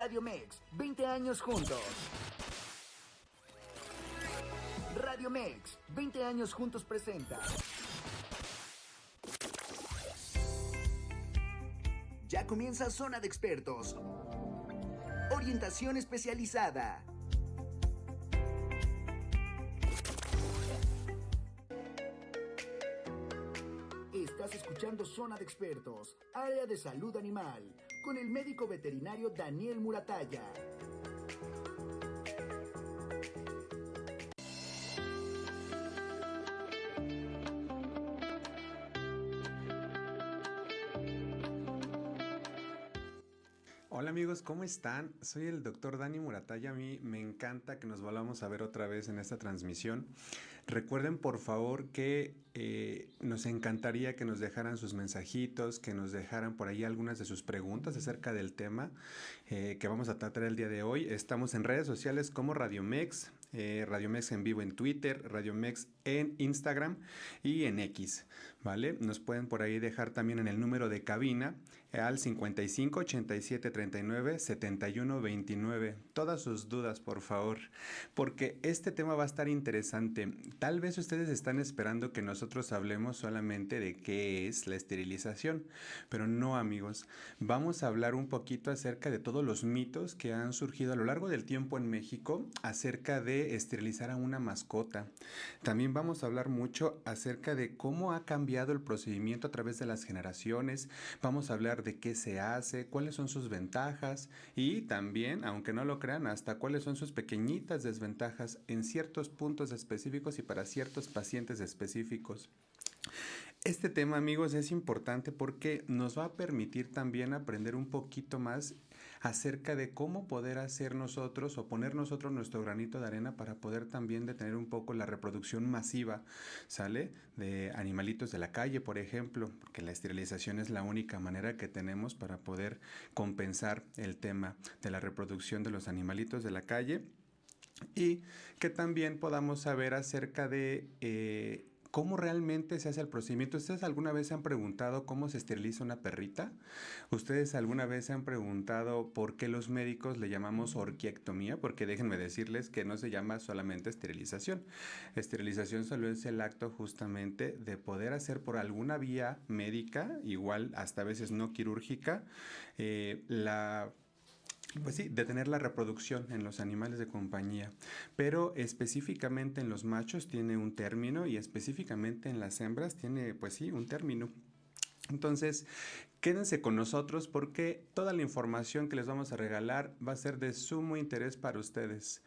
Radio Mex, 20 años juntos. Radio Mex, 20 años juntos presenta. Ya comienza Zona de Expertos. Orientación especializada. Estás escuchando Zona de Expertos, área de salud animal, con el médico veterinario Daniel Muratalla. Hola amigos, ¿cómo están? Soy el doctor Dani Muratalla. A mí me encanta que nos volvamos a ver otra vez en esta transmisión. Recuerden por favor que nos encantaría que nos dejaran sus mensajitos, que nos dejaran por ahí algunas de sus preguntas acerca del tema que vamos a tratar el día de hoy. Estamos en redes sociales como Radio Mex, Radio Mex en vivo en Twitter, Radio Mex en Instagram y en X, ¿vale? Nos pueden por ahí dejar también en el número de cabina al 55 87 39 71 29. Todas sus dudas, por favor, porque este tema va a estar interesante. Tal vez ustedes están esperando que nosotros hablemos solamente de qué es la esterilización, pero no, amigos. Vamos a hablar un poquito acerca de todos los mitos que han surgido a lo largo del tiempo en México acerca de esterilizar a una mascota. También vamos a hablar mucho acerca de cómo ha cambiado el procedimiento a través de las generaciones. Vamos a hablar de qué se hace, cuáles son sus ventajas y también, aunque no lo crean, hasta cuáles son sus pequeñitas desventajas en ciertos puntos específicos y para ciertos pacientes específicos. Este tema, amigos, es importante porque nos va a permitir también aprender un poquito más acerca de cómo poder hacer nosotros o poner nosotros nuestro granito de arena para poder también detener un poco la reproducción masiva, ¿sale? De animalitos de la calle, por ejemplo, porque la esterilización es la única manera que tenemos para poder compensar el tema de la reproducción de los animalitos de la calle y que también podamos saber acerca de ¿cómo realmente se hace el procedimiento? ¿Ustedes alguna vez se han preguntado cómo se esteriliza una perrita? ¿Ustedes alguna vez se han preguntado por qué los médicos le llamamos orquiectomía? Porque déjenme decirles que no se llama solamente esterilización. Esterilización solo es el acto justamente de poder hacer por alguna vía médica, igual hasta a veces no quirúrgica, pues sí, detener la reproducción en los animales de compañía, pero específicamente en los machos tiene un término y específicamente en las hembras tiene, pues sí, un término. Entonces, quédense con nosotros porque toda la información que les vamos a regalar va a ser de sumo interés para ustedes.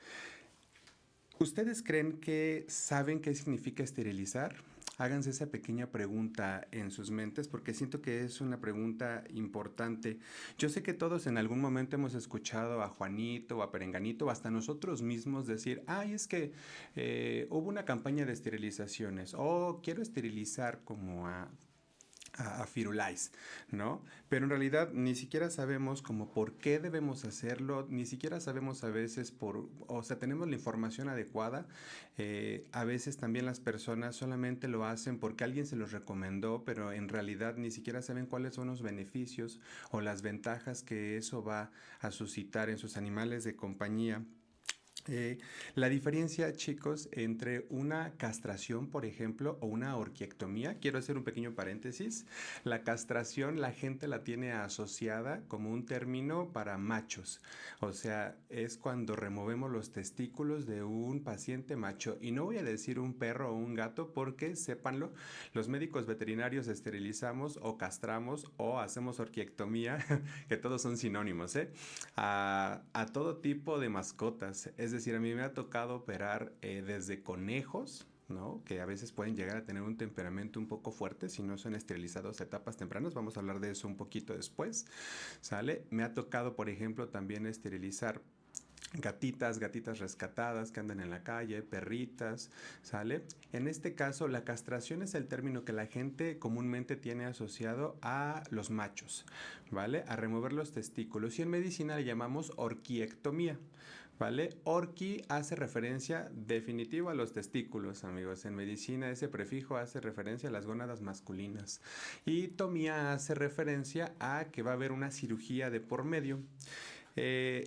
¿Ustedes creen que saben qué significa esterilizar? Háganse esa pequeña pregunta en sus mentes porque siento que es una pregunta importante. Yo sé que todos en algún momento hemos escuchado a Juanito o a Perenganito o hasta nosotros mismos decir, ay, es que hubo una campaña de esterilizaciones o quiero esterilizar como a Firulais, ¿no? Pero en realidad ni siquiera sabemos como por qué debemos hacerlo, ni siquiera sabemos a veces o sea, tenemos la información adecuada. A veces también las personas solamente lo hacen porque alguien se los recomendó, pero en realidad ni siquiera saben cuáles son los beneficios o las ventajas que eso va a suscitar en sus animales de compañía. La diferencia, chicos, entre una castración, por ejemplo, o una orquiectomía, quiero hacer un pequeño paréntesis. La castración la gente la tiene asociada como un término para machos, o sea, es cuando removemos los testículos de un paciente macho. Y no voy a decir un perro o un gato porque, sépanlo, los médicos veterinarios esterilizamos o castramos o hacemos orquiectomía, que todos son sinónimos, a todo tipo de mascotas. Es decir, a mí me ha tocado operar desde conejos, ¿no? Que a veces pueden llegar a tener un temperamento un poco fuerte si no son esterilizados a etapas tempranas. Vamos a hablar de eso un poquito después, ¿sale? Me ha tocado, por ejemplo, también esterilizar gatitas rescatadas que andan en la calle, perritas, ¿sale? En este caso, la castración es el término que la gente comúnmente tiene asociado a los machos, ¿vale? A remover los testículos. Y en medicina le llamamos orquiectomía, ¿vale? Orqui hace referencia definitiva a los testículos, amigos. En medicina ese prefijo hace referencia a las gónadas masculinas. Y tomía hace referencia a que va a haber una cirugía de por medio.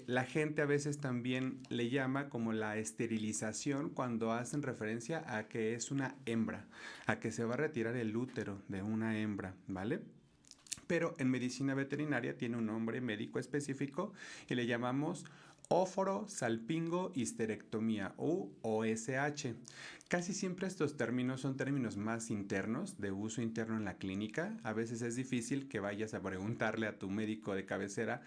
La gente a veces también le llama como la esterilización cuando hacen referencia a que es una hembra, a que se va a retirar el útero de una hembra, ¿vale? Pero en medicina veterinaria tiene un nombre médico específico y le llamamos óforo salpingo histerectomía o OSH. Casi siempre estos términos son términos más internos, de uso interno en la clínica. A veces es difícil que vayas a preguntarle a tu médico de cabecera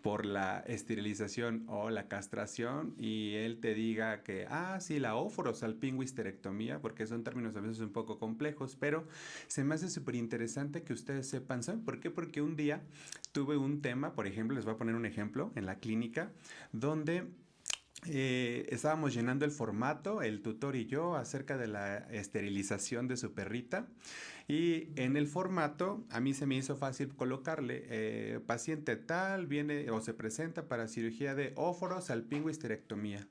por la esterilización o la castración y él te diga que, sí, la óforo salpingo histerectomía, porque son términos a veces un poco complejos, pero se me hace súper interesante que ustedes sepan. ¿Saben por qué? Porque un día tuve un tema, por ejemplo, les voy a poner un ejemplo, en la clínica, donde estábamos llenando el formato, el tutor y yo, acerca de la esterilización de su perrita. Y en el formato a mí se me hizo fácil colocarle paciente tal viene o se presenta para cirugía de óforo salpingo histerectomía.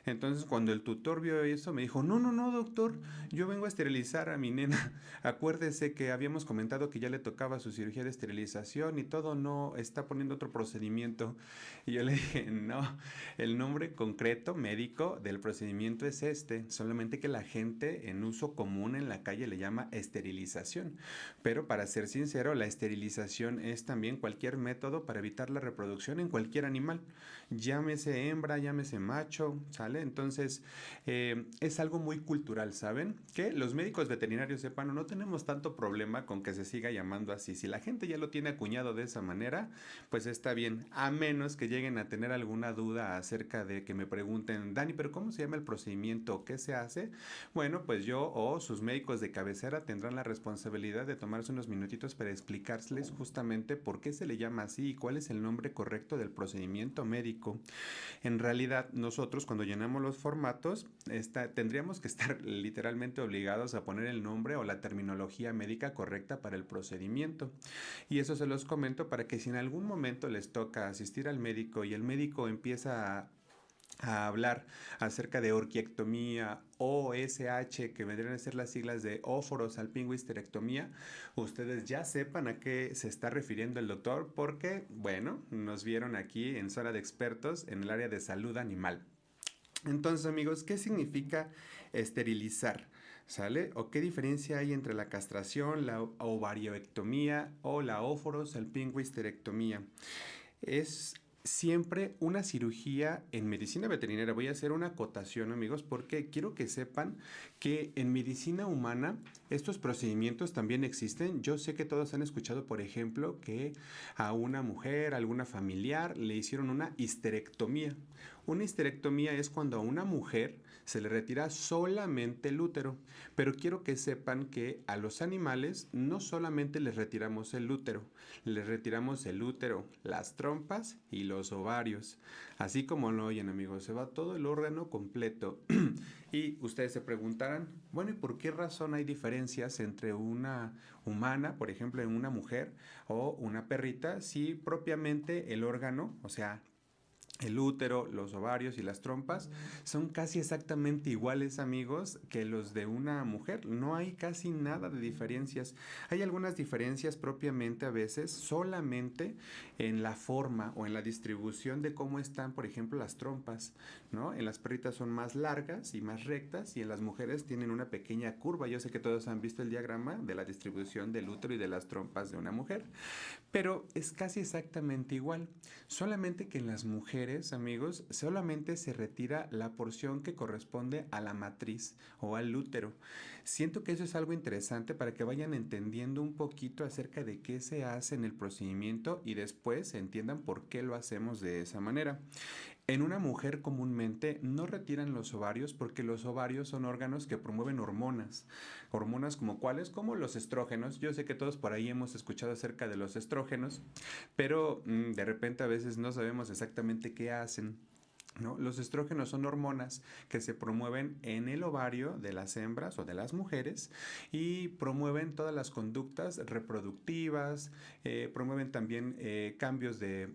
Entonces cuando el tutor vio eso me dijo, no, no, no, doctor, yo vengo a esterilizar a mi nena. Acuérdese que habíamos comentado que ya le tocaba su cirugía de esterilización y todo, no está poniendo otro procedimiento. Y yo le dije, no, el nombre concreto médico del procedimiento es este, solamente que la gente en uso común en la calle le llama esterilización. Pero para ser sincero, la esterilización es también cualquier método para evitar la reproducción en cualquier animal. Llámese hembra, llámese macho, ¿sale? Entonces, es algo muy cultural, ¿saben? Que los médicos veterinarios sepan, no tenemos tanto problema con que se siga llamando así. Si la gente ya lo tiene acuñado de esa manera, pues está bien, a menos que lleguen a tener alguna duda acerca de que me pregunten, Dani, ¿pero cómo se llama el procedimiento? ¿Qué se hace? Bueno, pues yo o sus médicos de cabecera tendrán la responsabilidad de tomarse unos minutitos para explicarles justamente por qué se le llama así y cuál es el nombre correcto del procedimiento médico. En realidad, nosotros cuando llenamos los formatos, tendríamos que estar literalmente obligados a poner el nombre o la terminología médica correcta para el procedimiento. Y eso se los comento para que si en algún momento les toca asistir al médico y el médico empieza a hablar acerca de orquiectomía o SH, que vendrían a ser las siglas de óforo salpingo histerectomía, ustedes ya sepan a qué se está refiriendo el doctor, porque, bueno, nos vieron aquí en Zona de Expertos en el área de salud animal. Entonces, amigos, ¿qué significa esterilizar? ¿Sale? ¿O qué diferencia hay entre la castración, la ovarioectomía o la óforo salpingo histerectomía? Es siempre una cirugía en medicina veterinaria. Voy a hacer una acotación, amigos, porque quiero que sepan que en medicina humana estos procedimientos también existen. Yo sé que todos han escuchado, por ejemplo, que a una mujer, a alguna familiar, le hicieron una histerectomía. Una histerectomía es cuando a una mujer se le retira solamente el útero, pero quiero que sepan que a los animales no solamente les retiramos el útero, las trompas y los ovarios. Así como lo oyen, amigos, se va todo el órgano completo. Y ustedes se preguntarán, bueno, ¿y por qué razón hay diferencias entre una humana, por ejemplo, en una mujer o una perrita, si propiamente el órgano, o sea, el útero, los ovarios y las trompas son casi exactamente iguales, amigos, que los de una mujer? No hay casi nada de diferencias. Hay algunas diferencias propiamente a veces solamente en la forma o en la distribución de cómo están, por ejemplo, las trompas, ¿no? En las perritas son más largas y más rectas y en las mujeres tienen una pequeña curva. Yo sé que todos han visto el diagrama de la distribución del útero y de las trompas de una mujer, pero es casi exactamente igual. Solamente que en las mujeres, amigos, solamente se retira la porción que corresponde a la matriz o al útero. Siento que eso es algo interesante para que vayan entendiendo un poquito acerca de qué se hace en el procedimiento y después entiendan por qué lo hacemos de esa manera. En una mujer comúnmente no retiran los ovarios porque los ovarios son órganos que promueven hormonas. Hormonas como cuáles, como los estrógenos. Yo sé que todos por ahí hemos escuchado acerca de los estrógenos, pero de repente a veces no sabemos exactamente qué hacen, ¿no? Los estrógenos son hormonas que se promueven en el ovario de las hembras o de las mujeres y promueven todas las conductas reproductivas, promueven también cambios de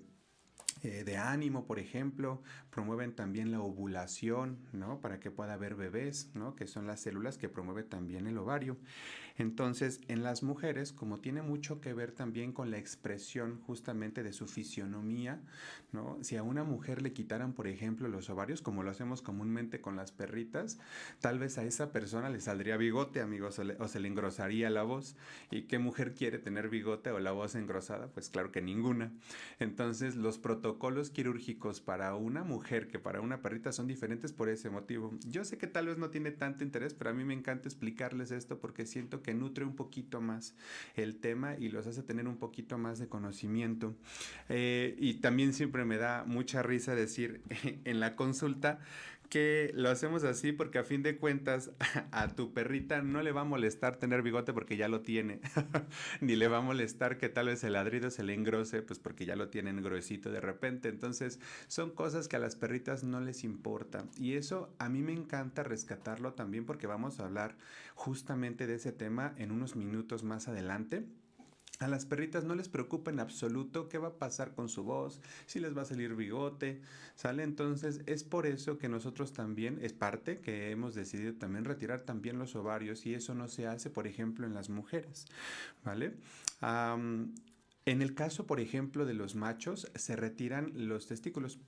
ánimo, por ejemplo, promueven también la ovulación, ¿no? Para que pueda haber bebés, ¿no? Que son las células que promueve también el ovario. Entonces, en las mujeres, como tiene mucho que ver también con la expresión justamente de su fisionomía, ¿no? Si a una mujer le quitaran, por ejemplo, los ovarios, como lo hacemos comúnmente con las perritas, tal vez a esa persona le saldría bigote, amigos, o se le engrosaría la voz. ¿Y qué mujer quiere tener bigote o la voz engrosada? Pues claro que ninguna. Entonces, los protocolos quirúrgicos para una mujer que para una perrita son diferentes por ese motivo. Yo sé que tal vez no tiene tanto interés, pero a mí me encanta explicarles esto porque siento que nutre un poquito más el tema y los hace tener un poquito más de conocimiento. Y también siempre me da mucha risa decir en la consulta que lo hacemos así porque a fin de cuentas a tu perrita no le va a molestar tener bigote porque ya lo tiene, ni le va a molestar que tal vez el ladrido se le engrose pues porque ya lo tienen gruesito de repente. Entonces son cosas que a las perritas no les importa y eso a mí me encanta rescatarlo también porque vamos a hablar justamente de ese tema en unos minutos más adelante. A las perritas no les preocupa en absoluto qué va a pasar con su voz, si les va a salir bigote, ¿sale? Entonces es por eso que nosotros también, es parte que hemos decidido también retirar también los ovarios y eso no se hace, por ejemplo, en las mujeres, ¿vale? En el caso, por ejemplo, de los machos, se retiran los testículos.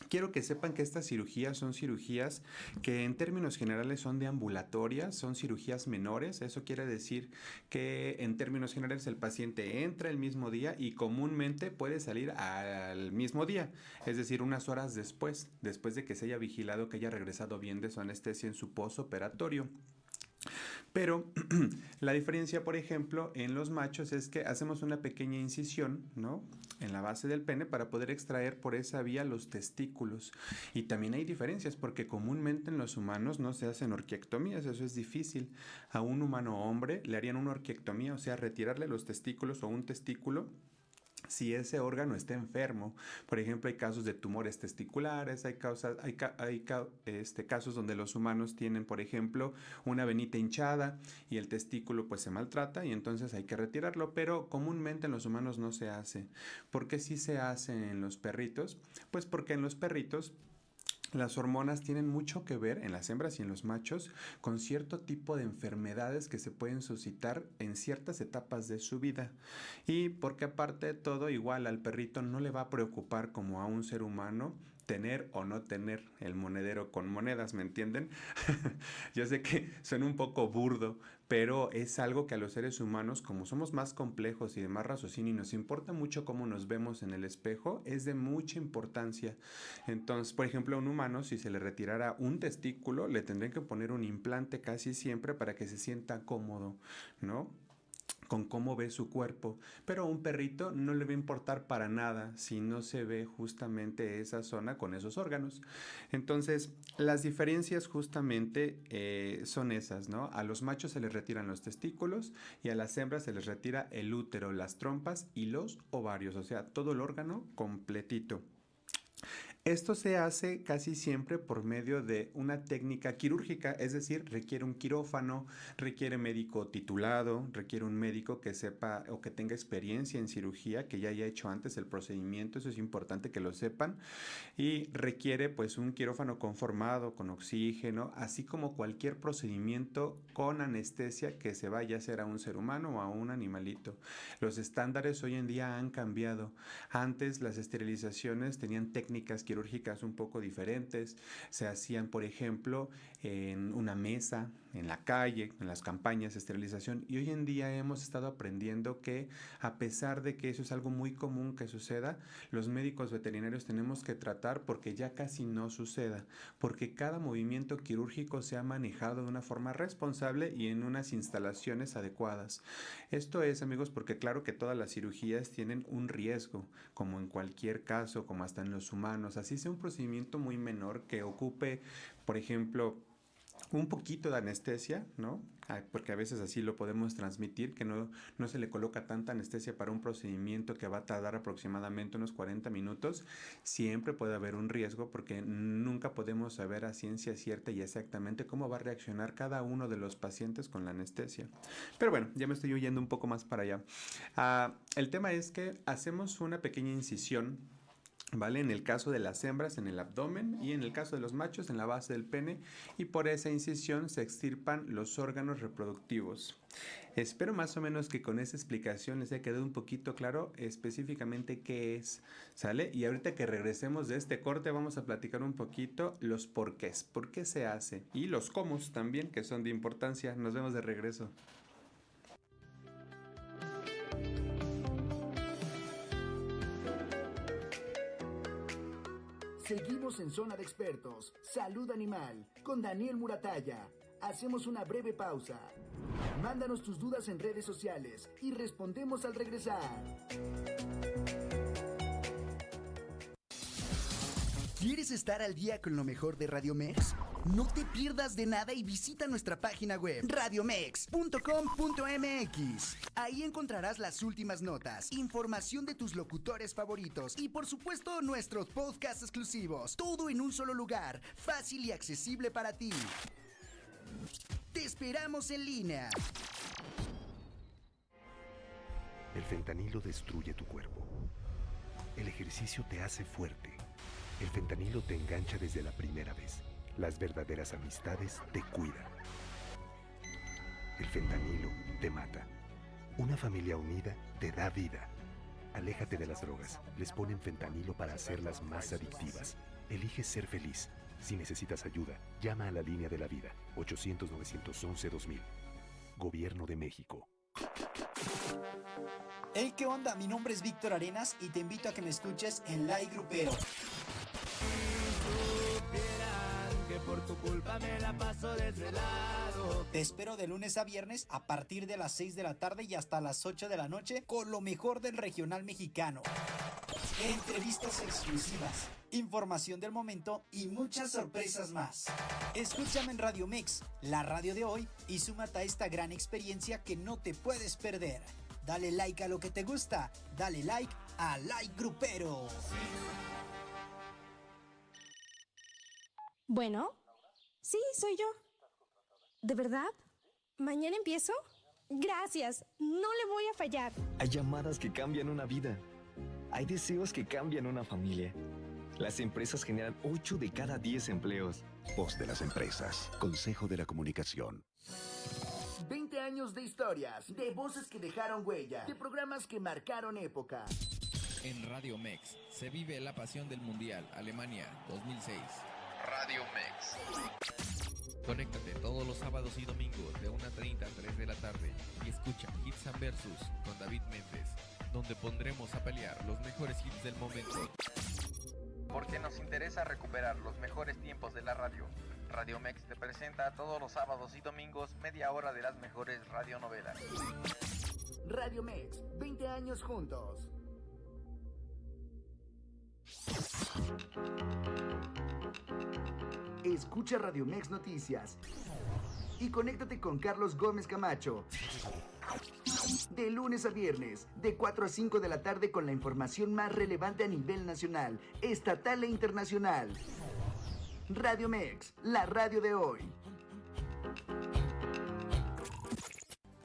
Quiero que sepan que estas cirugías son cirugías que en términos generales son deambulatorias, son cirugías menores. Eso quiere decir que en términos generales el paciente entra el mismo día y comúnmente puede salir al mismo día, es decir, unas horas después de que se haya vigilado que haya regresado bien de su anestesia en su postoperatorio. Pero la diferencia, por ejemplo, en los machos es que hacemos una pequeña incisión, ¿no? En la base del pene para poder extraer por esa vía los testículos. Y también hay diferencias porque comúnmente en los humanos no se hacen orquiectomías, eso es difícil. A un humano hombre le harían una orquiectomía, o sea, retirarle los testículos o un testículo si ese órgano está enfermo. Por ejemplo, hay casos de tumores testiculares, casos donde los humanos tienen, por ejemplo, una venita hinchada y el testículo pues se maltrata y entonces hay que retirarlo, pero comúnmente en los humanos no se hace. ¿Por qué sí se hace en los perritos? Pues porque en los perritos las hormonas tienen mucho que ver en las hembras y en los machos con cierto tipo de enfermedades que se pueden suscitar en ciertas etapas de su vida. Y porque aparte de todo, igual al perrito no le va a preocupar como a un ser humano tener o no tener el monedero con monedas, ¿me entienden? Yo sé que suena un poco burdo, pero es algo que a los seres humanos, como somos más complejos y de más raciocinio y nos importa mucho cómo nos vemos en el espejo, es de mucha importancia. Entonces, por ejemplo, a un humano, si se le retirara un testículo, le tendrían que poner un implante casi siempre para que se sienta cómodo, ¿no? Con cómo ve su cuerpo, pero a un perrito no le va a importar para nada si no se ve justamente esa zona con esos órganos. Entonces, las diferencias justamente son esas, ¿no? A los machos se les retiran los testículos y a las hembras se les retira el útero, las trompas y los ovarios, o sea, todo el órgano completito. Esto se hace casi siempre por medio de una técnica quirúrgica, es decir, requiere un quirófano, requiere médico titulado, requiere un médico que sepa o que tenga experiencia en cirugía, que ya haya hecho antes el procedimiento, eso es importante que lo sepan, y requiere pues un quirófano conformado con oxígeno, así como cualquier procedimiento con anestesia que se vaya a hacer a un ser humano o a un animalito. Los estándares hoy en día han cambiado. Antes las esterilizaciones tenían técnicas quirúrgicas un poco diferentes. Se hacían, por ejemplo, en una mesa, en la calle, en las campañas de esterilización. Y hoy en día hemos estado aprendiendo que, a pesar de que eso es algo muy común que suceda, los médicos veterinarios tenemos que tratar porque ya casi no suceda, porque cada movimiento quirúrgico se ha manejado de una forma responsable y en unas instalaciones adecuadas. Esto es, amigos, porque claro que todas las cirugías tienen un riesgo, como en cualquier caso, como hasta en los humanos. Así sea un procedimiento muy menor que ocupe, por ejemplo, un poquito de anestesia, ¿no? Porque a veces así lo podemos transmitir, que no se le coloca tanta anestesia para un procedimiento que va a tardar aproximadamente unos 40 minutos. Siempre puede haber un riesgo porque nunca podemos saber a ciencia cierta y exactamente cómo va a reaccionar cada uno de los pacientes con la anestesia. Pero bueno, ya me estoy huyendo un poco más para allá. El tema es que hacemos una pequeña incisión ¿vale? En el caso de las hembras, en el abdomen, y en el caso de los machos, en la base del pene, y por esa incisión se extirpan los órganos reproductivos. Espero más o menos que con esa explicación les haya quedado un poquito claro específicamente qué es, ¿sale? Y ahorita que regresemos de este corte vamos a platicar un poquito los porqués, por qué se hace, y los cómo también, que son de importancia. Nos vemos de regreso. Seguimos en Zona de Expertos, Salud Animal, con Daniel Muratalla. Hacemos una breve pausa. Mándanos tus dudas en redes sociales y respondemos al regresar. ¿Quieres estar al día con lo mejor de Radio Mex? No te pierdas de nada y visita nuestra página web radiomex.com.mx. Ahí encontrarás las últimas notas, información de tus locutores favoritos y por supuesto nuestros podcasts exclusivos. Todo en un solo lugar, fácil y accesible para ti. Te esperamos en línea. El fentanilo destruye tu cuerpo. El ejercicio te hace fuerte. El fentanilo te engancha desde la primera vez. Las verdaderas amistades te cuidan. El fentanilo te mata. Una familia unida te da vida. Aléjate de las drogas. Les ponen fentanilo para hacerlas más adictivas. Elige ser feliz. Si necesitas ayuda, llama a la línea de la vida. 800-911-2000. Gobierno de México. Hey, ¿qué onda? Mi nombre es Víctor Arenas y te invito a que me escuches en Like Grupero. Que por tu culpa me la paso desvelado. Te espero de lunes a viernes a partir de las 6 de la tarde y hasta las 8 de la noche con lo mejor del regional mexicano. Entrevistas exclusivas, información del momento y muchas sorpresas más. Escúchame en Radio Mex, la radio de hoy, y súmate a esta gran experiencia que no te puedes perder. Dale like a lo que te gusta, dale like a Like Grupero. Bueno, sí, soy yo. ¿De verdad? ¿Mañana empiezo? Gracias, no le voy a fallar. Hay llamadas que cambian una vida. Hay deseos que cambian una familia. Las empresas generan 8 de cada 10 empleos. Voz de las empresas. Consejo de la Comunicación. 20 años de historias, de voces que dejaron huella, de programas que marcaron época. En Radio Mex se vive la pasión del Mundial Alemania 2006. Radio Mex. Conéctate todos los sábados y domingos de 1:30 a 3 de la tarde y escucha Hits and Versus con David Méndez, donde pondremos a pelear los mejores hits del momento. Porque nos interesa recuperar los mejores tiempos de la radio. Radio Mex te presenta todos los sábados y domingos media hora de las mejores radionovelas. Radio Mex, 20 años juntos. Escucha Radio Mex Noticias y conéctate con Carlos Gómez Camacho. De lunes a viernes, de 4 a 5 de la tarde con la información más relevante a nivel nacional, estatal e internacional. Radio Mex, la radio de hoy.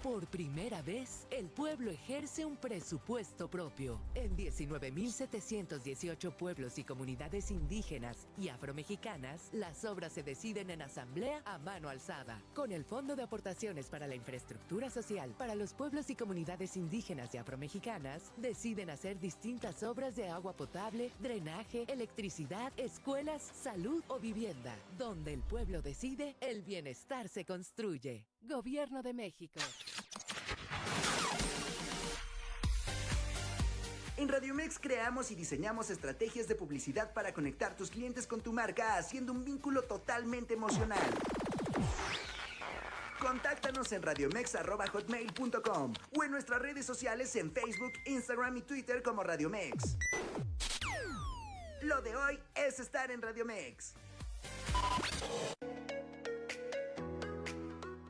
Por primera vez, el pueblo ejerce un presupuesto propio. En 19.718 pueblos y comunidades indígenas y afromexicanas, las obras se deciden en asamblea a mano alzada. Con el Fondo de Aportaciones para la Infraestructura Social para los pueblos y comunidades indígenas y afromexicanas, deciden hacer distintas obras de agua potable, drenaje, electricidad, escuelas, salud o vivienda. Donde el pueblo decide, el bienestar se construye. Gobierno de México. En Radio Mex creamos y diseñamos estrategias de publicidad para conectar tus clientes con tu marca, haciendo un vínculo totalmente emocional. Contáctanos en radiomex@hotmail.com o en nuestras redes sociales en Facebook, Instagram y Twitter como Radio Mex. Lo de hoy es estar en Radio Mex.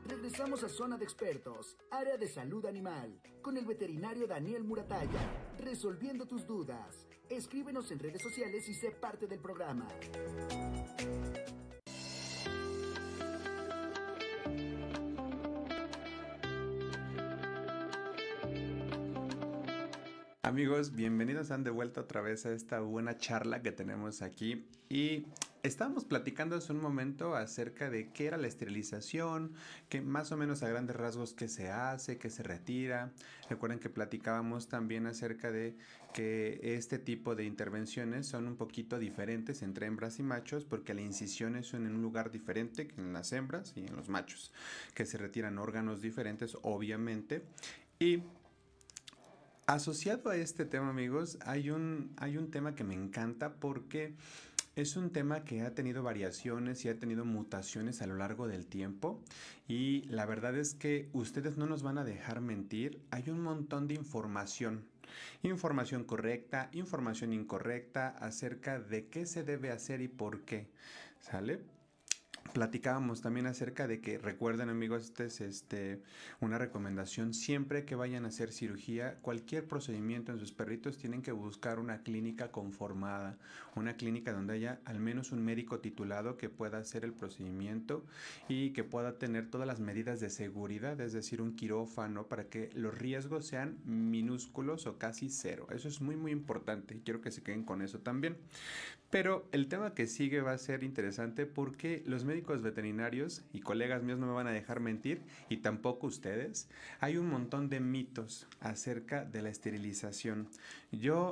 Regresamos a Zona de Expertos, área de salud animal, con el veterinario Daniel Muratalla, resolviendo tus dudas. Escríbenos en redes sociales y sé parte del programa. Amigos, bienvenidos han de vuelta otra vez a esta buena charla que tenemos aquí. Y estábamos platicando hace un momento acerca de qué era la esterilización, que más o menos a grandes rasgos qué se hace, qué se retira. Recuerden que platicábamos también acerca de que este tipo de intervenciones son un poquito diferentes entre hembras y machos porque las incisiones son en un lugar diferente que en las hembras y en los machos, que se retiran órganos diferentes obviamente. Y asociado a este tema, amigos, hay un tema que me encanta porque es un tema que ha tenido variaciones y ha tenido mutaciones a lo largo del tiempo y la verdad es que ustedes no nos van a dejar mentir, hay un montón de información correcta, información incorrecta acerca de qué se debe hacer y por qué, ¿sale? Platicábamos también acerca de que recuerden, amigos, una recomendación: siempre que vayan a hacer cirugía, cualquier procedimiento en sus perritos, tienen que buscar una clínica conformada, una clínica donde haya al menos un médico titulado que pueda hacer el procedimiento y que pueda tener todas las medidas de seguridad, es decir, un quirófano, para que los riesgos sean minúsculos o casi cero. Eso es muy muy importante y quiero que se queden con eso también. Pero el tema que sigue va a ser interesante porque los médicos veterinarios y colegas míos no me van a dejar mentir, y tampoco ustedes. Hay un montón de mitos acerca de la esterilización.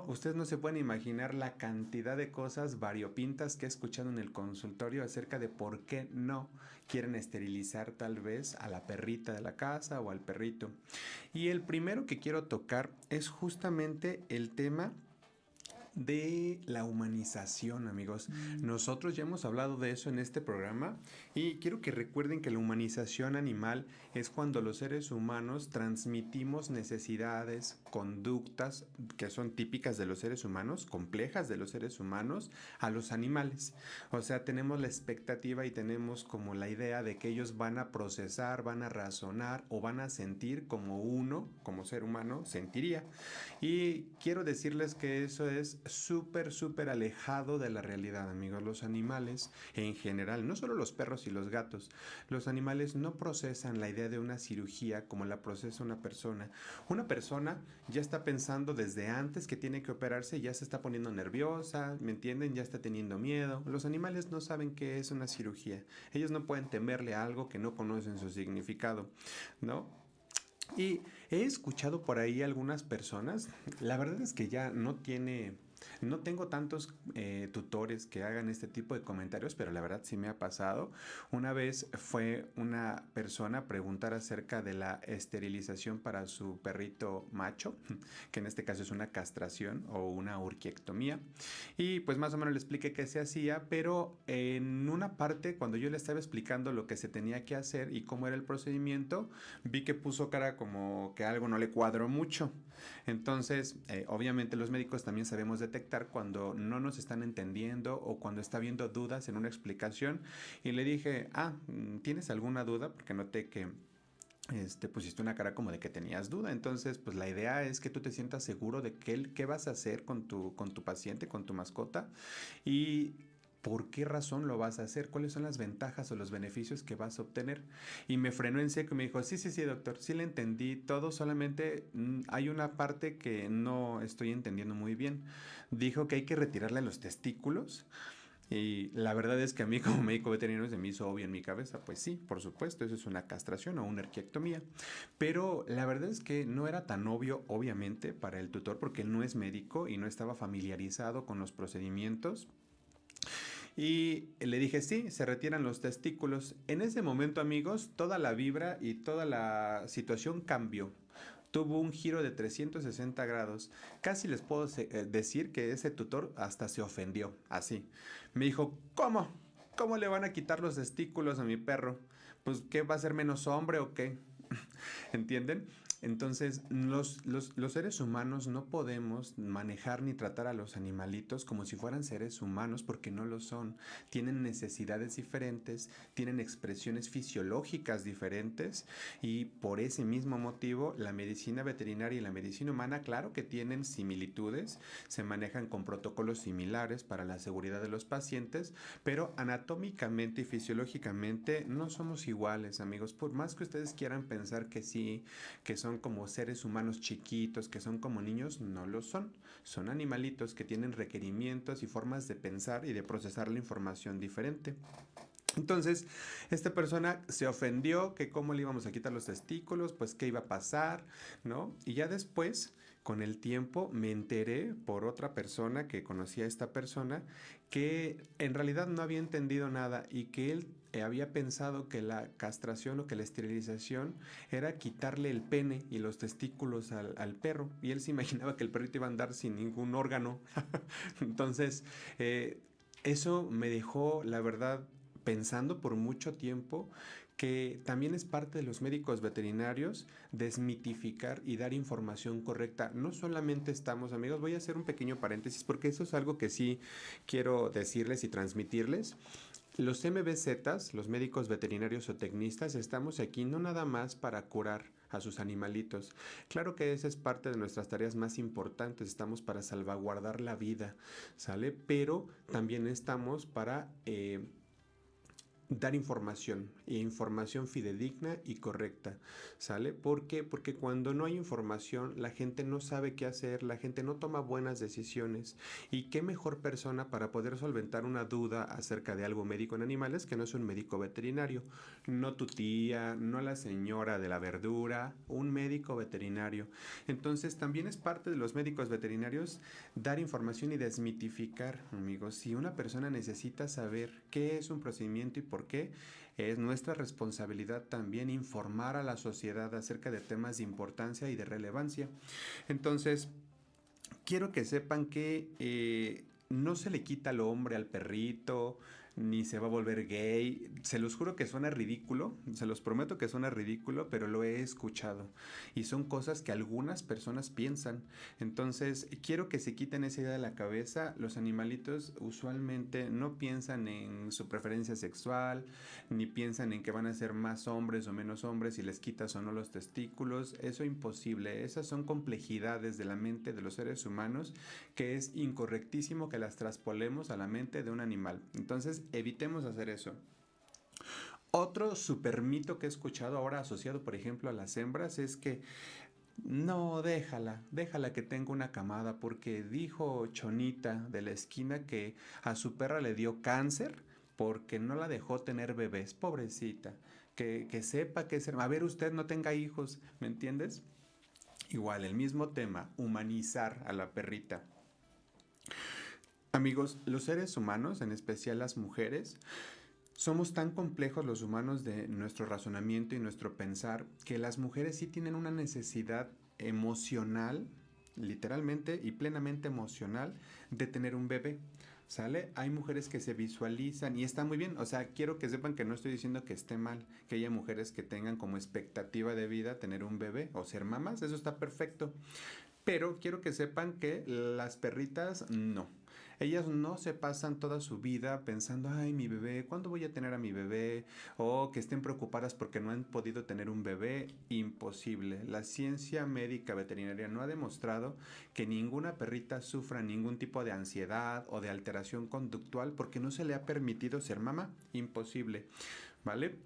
Ustedes no se pueden imaginar la cantidad de cosas variopintas que he escuchado en el consultorio acerca de por qué no quieren esterilizar tal vez a la perrita de la casa o al perrito. Y el primero que quiero tocar es justamente el tema de la humanización, amigos. Nosotros ya hemos hablado de eso en este programa y quiero que recuerden que la humanización animal es cuando los seres humanos transmitimos necesidades, conductas que son típicas de los seres humanos, complejas de los seres humanos, a los animales. O sea, tenemos la expectativa y tenemos como la idea de que ellos van a procesar, van a razonar o van a sentir como uno, como ser humano, sentiría. Y quiero decirles que eso es súper alejado de la realidad, amigos. Los animales en general, no solo los perros y los gatos, los animales no procesan la idea de una cirugía como la procesa una persona. Una persona ya está pensando desde antes que tiene que operarse, ya se está poniendo nerviosa, ¿me entienden? Ya está teniendo miedo. Los animales no saben qué es una cirugía. Ellos no pueden temerle a algo que no conocen su significado, ¿no? Y he escuchado por ahí algunas personas, la verdad es que ya no tengo tantos tutores que hagan este tipo de comentarios, pero la verdad sí me ha pasado. Una vez fue una persona a preguntar acerca de la esterilización para su perrito macho, que en este caso es una castración o una urquiectomía, y pues más o menos le expliqué qué se hacía, pero en una parte, cuando yo le estaba explicando lo que se tenía que hacer y cómo era el procedimiento, vi que puso cara como que algo no le cuadró mucho. Entonces, obviamente los médicos también sabemos detectar cuando no nos están entendiendo o cuando está habiendo dudas en una explicación, y le dije, ¿tienes alguna duda? Porque noté que pusiste una cara como de que tenías duda. Entonces, pues la idea es que tú te sientas seguro de qué vas a hacer con tu paciente, con tu mascota, y ¿por qué razón lo vas a hacer? ¿Cuáles son las ventajas o los beneficios que vas a obtener? Y me frenó en seco y me dijo, sí, doctor, sí le entendí todo, solamente hay una parte que no estoy entendiendo muy bien. Dijo que hay que retirarle los testículos. Y la verdad es que a mí como médico veterinario se me hizo obvio en mi cabeza, pues sí, por supuesto, eso es una castración o una arquiectomía. Pero la verdad es que no era tan obvio, obviamente, para el tutor, porque él no es médico y no estaba familiarizado con los procedimientos. Y le dije, sí, se retiran los testículos. En ese momento, amigos, toda la vibra y toda la situación cambió. Tuvo un giro de 360 grados. Casi les puedo decir que ese tutor hasta se ofendió, así. Me dijo, ¿cómo? ¿Cómo le van a quitar los testículos a mi perro? Pues, ¿qué, va a ser menos hombre o qué? ¿Entienden? Entonces, los seres humanos no podemos manejar ni tratar a los animalitos como si fueran seres humanos, porque no lo son. Tienen necesidades diferentes, tienen expresiones fisiológicas diferentes, y por ese mismo motivo la medicina veterinaria y la medicina humana, claro que tienen similitudes, se manejan con protocolos similares para la seguridad de los pacientes, pero anatómicamente y fisiológicamente no somos iguales, amigos. Por más que ustedes quieran pensar que sí, que son son como seres humanos chiquitos, que son como niños, no lo son. Son animalitos que tienen requerimientos y formas de pensar y de procesar la información diferente. Entonces, esta persona se ofendió, que cómo le íbamos a quitar los testículos, pues qué iba a pasar, ¿no? Y ya después, con el tiempo, me enteré por otra persona que conocía a esta persona, que en realidad no había entendido nada y que él había pensado que la castración o que la esterilización era quitarle el pene y los testículos al perro, y él se imaginaba que el perrito iba a andar sin ningún órgano. Entonces, eso me dejó, la verdad, pensando por mucho tiempo que también es parte de los médicos veterinarios desmitificar y dar información correcta. No solamente estamos, amigos, voy a hacer un pequeño paréntesis porque eso es algo que sí quiero decirles y transmitirles. Los MVZs, los médicos veterinarios o tecnistas, estamos aquí no nada más para curar a sus animalitos. Claro que esa es parte de nuestras tareas más importantes, estamos para salvaguardar la vida, ¿sale? Pero también estamos para dar información, y información fidedigna y correcta, ¿sale? ¿Por qué? Porque cuando no hay información, la gente no sabe qué hacer, la gente no toma buenas decisiones, y qué mejor persona para poder solventar una duda acerca de algo médico en animales que no es un médico veterinario, no tu tía, no la señora de la verdura, un médico veterinario. Entonces también es parte de los médicos veterinarios dar información y desmitificar, amigos. Si una persona necesita saber qué es un procedimiento y por qué, es nuestra responsabilidad también informar a la sociedad acerca de temas de importancia y de relevancia. Entonces, quiero que sepan que no se le quita el hombre al perrito, ni se va a volver gay. Se los juro que suena ridículo, se los prometo que suena ridículo, pero lo he escuchado. Y son cosas que algunas personas piensan. Entonces, quiero que se quiten esa idea de la cabeza. Los animalitos usualmente no piensan en su preferencia sexual, ni piensan en que van a ser más hombres o menos hombres si les quitas o no los testículos. Eso es imposible. Esas son complejidades de la mente de los seres humanos que es incorrectísimo que las traspolemos a la mente de un animal. Entonces, evitemos hacer eso. Otro super mito que he escuchado ahora asociado, por ejemplo, a las hembras es que no, déjala que tenga una camada, porque dijo Chonita de la esquina que a su perra le dio cáncer porque no la dejó tener bebés, pobrecita, que sepa que es... A ver, usted no tenga hijos, ¿me entiendes? Igual, el mismo tema, humanizar a la perrita. Amigos, los seres humanos, en especial las mujeres, somos tan complejos los humanos de nuestro razonamiento y nuestro pensar que las mujeres sí tienen una necesidad emocional, literalmente y plenamente emocional, de tener un bebé. ¿Sale? Hay mujeres que se visualizan y está muy bien, o sea, quiero que sepan que no estoy diciendo que esté mal, que haya mujeres que tengan como expectativa de vida tener un bebé o ser mamás, eso está perfecto. Pero quiero que sepan que las perritas no. Ellas no se pasan toda su vida pensando, ay, mi bebé, ¿cuándo voy a tener a mi bebé? O que estén preocupadas porque no han podido tener un bebé. Imposible. La ciencia médica veterinaria no ha demostrado que ninguna perrita sufra ningún tipo de ansiedad o de alteración conductual porque no se le ha permitido ser mamá. Imposible. ¿Vale?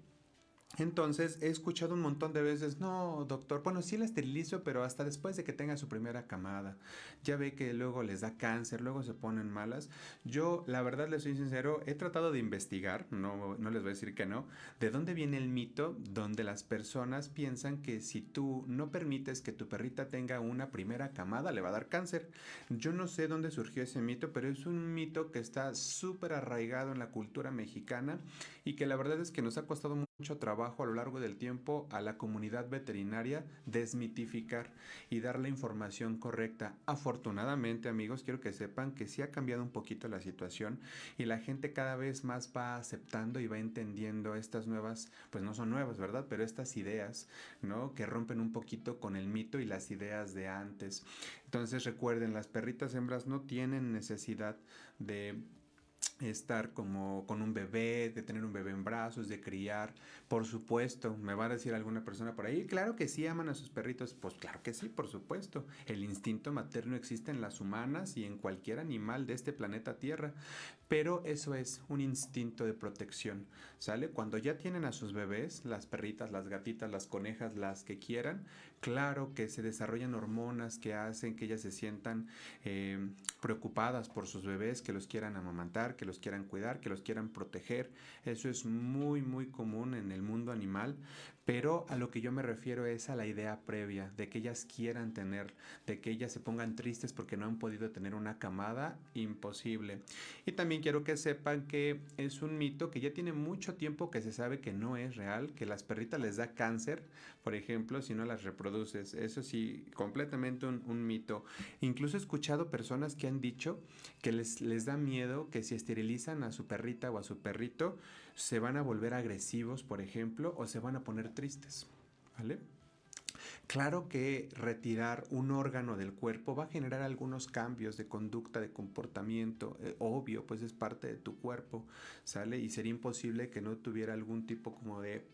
Entonces he escuchado un montón de veces, no, doctor, bueno, sí la esterilizo, pero hasta después de que tenga su primera camada. Ya ve que luego les da cáncer, luego se ponen malas. Yo, la verdad, les soy sincero, he tratado de investigar, no les voy a decir que no, de dónde viene el mito donde las personas piensan que si tú no permites que tu perrita tenga una primera camada, le va a dar cáncer. Yo no sé dónde surgió ese mito, pero es un mito que está súper arraigado en la cultura mexicana y que la verdad es que nos ha costado mucho trabajo a lo largo del tiempo a la comunidad veterinaria desmitificar y dar la información correcta. Afortunadamente, amigos, quiero que sepan que sí ha cambiado un poquito la situación y la gente cada vez más va aceptando y va entendiendo estas nuevas, pues no son nuevas, ¿verdad? Pero estas ideas, ¿no? Que rompen un poquito con el mito y las ideas de antes. Entonces recuerden, las perritas hembras no tienen necesidad de estar como con un bebé, de tener un bebé en brazos, de criar. Por supuesto, me va a decir alguna persona por ahí, claro que sí aman a sus perritos. Pues claro que sí, por supuesto. El instinto materno existe en las humanas y en cualquier animal de este planeta Tierra, pero eso es un instinto de protección, ¿sale? Cuando ya tienen a sus bebés, las perritas, las gatitas, las conejas, las que quieran, Claro que se desarrollan hormonas que hacen que ellas se sientan preocupadas por sus bebés, que los quieran amamantar, que los quieran cuidar, que los quieran proteger. Eso es muy, muy común en el mundo animal, pero a lo que yo me refiero es a la idea previa, de que ellas quieran tener, de que ellas se pongan tristes porque no han podido tener una camada, imposible. Y también quiero que sepan que es un mito que ya tiene mucho tiempo que se sabe que no es real, que las perritas les da cáncer, por ejemplo, si no las reproduces. Eso sí, completamente un mito. Incluso he escuchado personas que han dicho que les da miedo que si esterilizan a su perrita o a su perrito, se van a volver agresivos, por ejemplo, o se van a poner tristes, ¿vale? Claro que retirar un órgano del cuerpo va a generar algunos cambios de conducta, de comportamiento, obvio, pues es parte de tu cuerpo, ¿sale? Y sería imposible que no tuviera algún tipo como de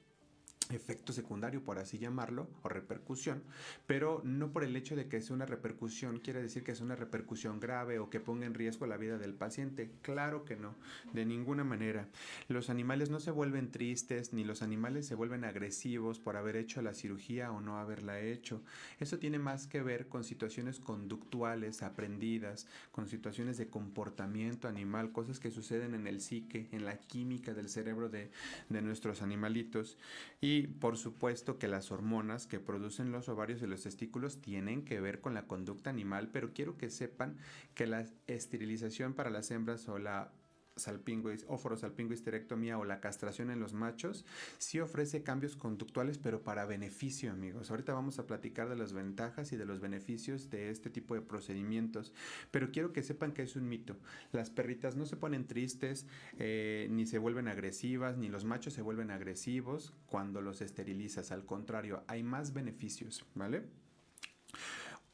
efecto secundario, por así llamarlo, o repercusión, pero no por el hecho de que sea una repercusión quiere decir que es una repercusión grave o que ponga en riesgo la vida del paciente. Claro que no, de ninguna manera. Los animales no se vuelven tristes, ni los animales se vuelven agresivos por haber hecho la cirugía o no haberla hecho. Eso tiene más que ver con situaciones conductuales aprendidas, con situaciones de comportamiento animal, cosas que suceden en el psique, en la química del cerebro de nuestros animalitos. Y por supuesto que las hormonas que producen los ovarios y los testículos tienen que ver con la conducta animal, pero quiero que sepan que la esterilización para las hembras o la óforo-salpingo-histerectomía o la castración en los machos sí ofrece cambios conductuales, pero para beneficio, amigos. Ahorita vamos a platicar de las ventajas y de los beneficios de este tipo de procedimientos, pero quiero que sepan que es un mito. Las perritas no se ponen tristes, ni se vuelven agresivas, ni los machos se vuelven agresivos cuando los esterilizas. Al contrario, hay más beneficios, ¿vale?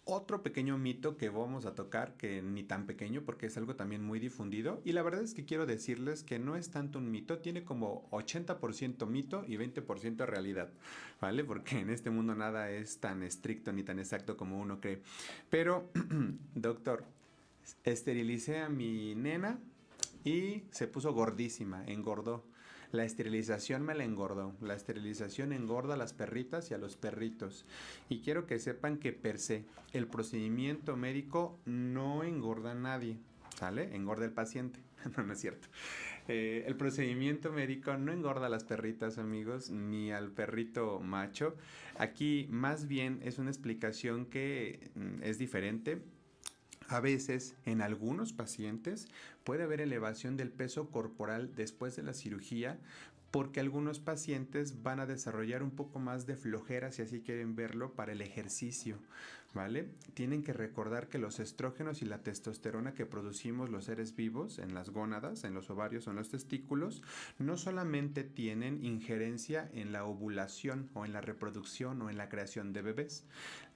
Otro pequeño mito que vamos a tocar, que ni tan pequeño porque es algo también muy difundido, y la verdad es que quiero decirles que no es tanto un mito, tiene como 80% mito y 20% realidad, ¿vale? Porque en este mundo nada es tan estricto ni tan exacto como uno cree. Pero, doctor, esterilicé a mi nena y se puso gordísima, engordó. La esterilización me la engordó. La esterilización engorda a las perritas y a los perritos. Y quiero que sepan que per se, el procedimiento médico no engorda a nadie, ¿sale? Engorda el paciente. No, no es cierto. El procedimiento médico no engorda a las perritas, amigos, ni al perrito macho. Aquí más bien es una explicación que es diferente. A veces, en algunos pacientes, puede haber elevación del peso corporal después de la cirugía porque algunos pacientes van a desarrollar un poco más de flojera, si así quieren verlo, para el ejercicio, ¿vale? Tienen que recordar que los estrógenos y la testosterona que producimos los seres vivos en las gónadas, en los ovarios o en los testículos, no solamente tienen injerencia en la ovulación o en la reproducción o en la creación de bebés.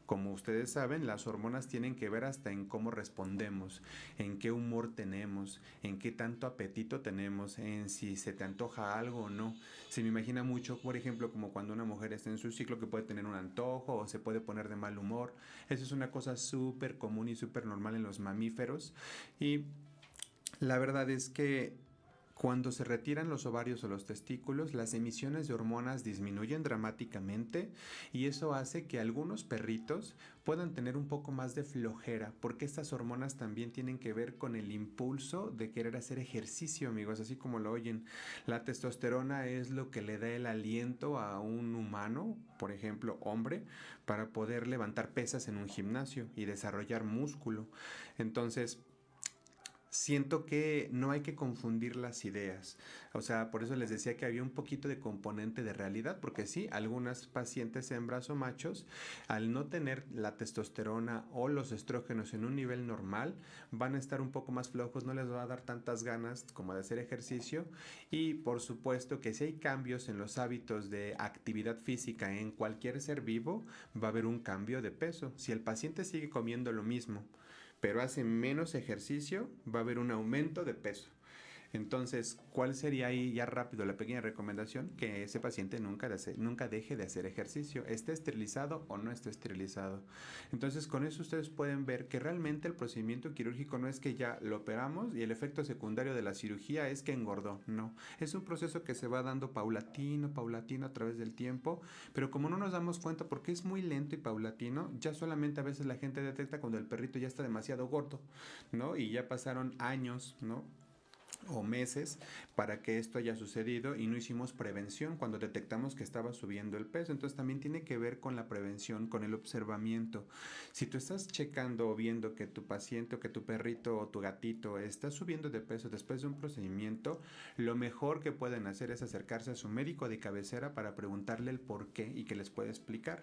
Como ustedes saben, las hormonas tienen que ver hasta en cómo respondemos, en qué humor tenemos, en qué tanto apetito tenemos, en si se te antoja algo o no. Se me imagina mucho, por ejemplo, como cuando una mujer está en su ciclo que puede tener un antojo o se puede poner de mal humor. Eso es una cosa súper común y súper normal en los mamíferos. Y la verdad es que cuando se retiran los ovarios o los testículos, las emisiones de hormonas disminuyen dramáticamente y eso hace que algunos perritos puedan tener un poco más de flojera, porque estas hormonas también tienen que ver con el impulso de querer hacer ejercicio, amigos, así como lo oyen. La testosterona es lo que le da el aliento a un humano, por ejemplo, hombre, para poder levantar pesas en un gimnasio y desarrollar músculo. Entonces, siento que no hay que confundir las ideas. O sea, por eso les decía que había un poquito de componente de realidad, porque sí, algunas pacientes hembras o machos, al no tener la testosterona o los estrógenos en un nivel normal, van a estar un poco más flojos, no les va a dar tantas ganas como de hacer ejercicio. Y por supuesto que si hay cambios en los hábitos de actividad física en cualquier ser vivo, va a haber un cambio de peso. Si el paciente sigue comiendo lo mismo, pero hace menos ejercicio, va a haber un aumento de peso. Entonces, ¿cuál sería ahí ya rápido la pequeña recomendación? Que ese paciente nunca deje de hacer ejercicio, esté esterilizado o no esté esterilizado. Entonces, con eso ustedes pueden ver que realmente el procedimiento quirúrgico no es que ya lo operamos y el efecto secundario de la cirugía es que engordó, no. Es un proceso que se va dando paulatino a través del tiempo, pero como no nos damos cuenta porque es muy lento y paulatino, ya solamente a veces la gente detecta cuando el perrito ya está demasiado gordo, ¿no? Y ya pasaron años, ¿no? O meses para que esto haya sucedido y no hicimos prevención cuando detectamos que estaba subiendo el peso. Entonces también tiene que ver con la prevención, con el observamiento. Si tú estás checando o viendo que tu paciente o que tu perrito o tu gatito está subiendo de peso después de un procedimiento, lo mejor que pueden hacer es acercarse a su médico de cabecera para preguntarle el por qué y que les pueda explicar.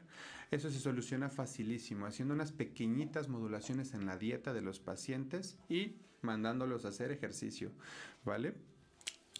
Eso se soluciona facilísimo, haciendo unas pequeñitas modulaciones en la dieta de los pacientes y mandándolos a hacer ejercicio, ¿vale?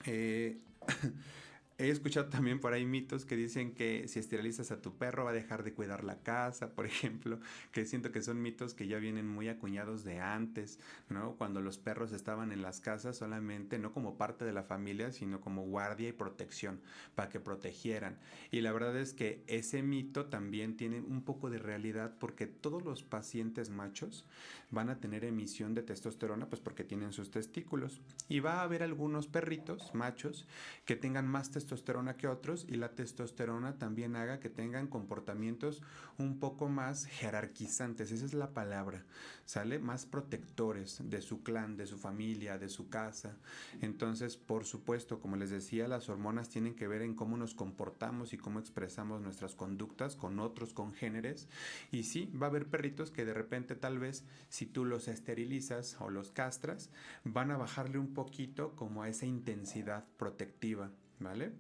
He escuchado también por ahí mitos que dicen que si esterilizas a tu perro va a dejar de cuidar la casa, por ejemplo, que siento que son mitos que ya vienen muy acuñados de antes, ¿no? Cuando los perros estaban en las casas solamente, no como parte de la familia, sino como guardia y protección, para que protegieran. Y la verdad es que ese mito también tiene un poco de realidad porque todos los pacientes machos van a tener emisión de testosterona, pues porque tienen sus testículos. Y va a haber algunos perritos machos que tengan más testosterona que otros y la testosterona también haga que tengan comportamientos un poco más jerarquizantes, esa es la palabra, ¿sale? Más protectores de su clan, de su familia, de su casa. Entonces, por supuesto, como les decía, las hormonas tienen que ver en cómo nos comportamos y cómo expresamos nuestras conductas con otros congéneres. Y sí, va a haber perritos que de repente tal vez si tú los esterilizas o los castras, van a bajarle un poquito como a esa intensidad protectiva, ¿vale?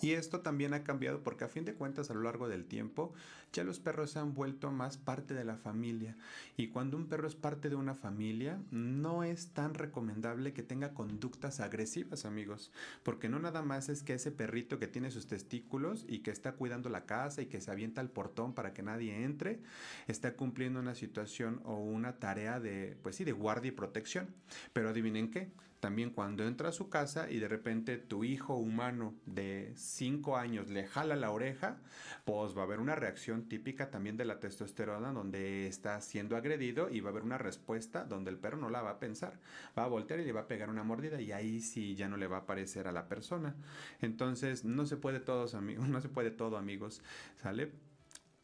Y esto también ha cambiado porque a fin de cuentas a lo largo del tiempo ya los perros se han vuelto más parte de la familia y cuando un perro es parte de una familia no es tan recomendable que tenga conductas agresivas, amigos, porque no nada más es que ese perrito que tiene sus testículos y que está cuidando la casa y que se avienta al portón para que nadie entre, está cumpliendo una situación o una tarea de, pues sí, de guardia y protección, pero adivinen qué. También cuando entra a su casa y de repente tu hijo humano de 5 años le jala la oreja, pues va a haber una reacción típica también de la testosterona donde está siendo agredido y va a haber una respuesta donde el perro no la va a pensar, va a voltear y le va a pegar una mordida y ahí sí ya no le va a parecer a la persona. Entonces no se puede todos, amigos, no se puede todo, amigos, ¿sale?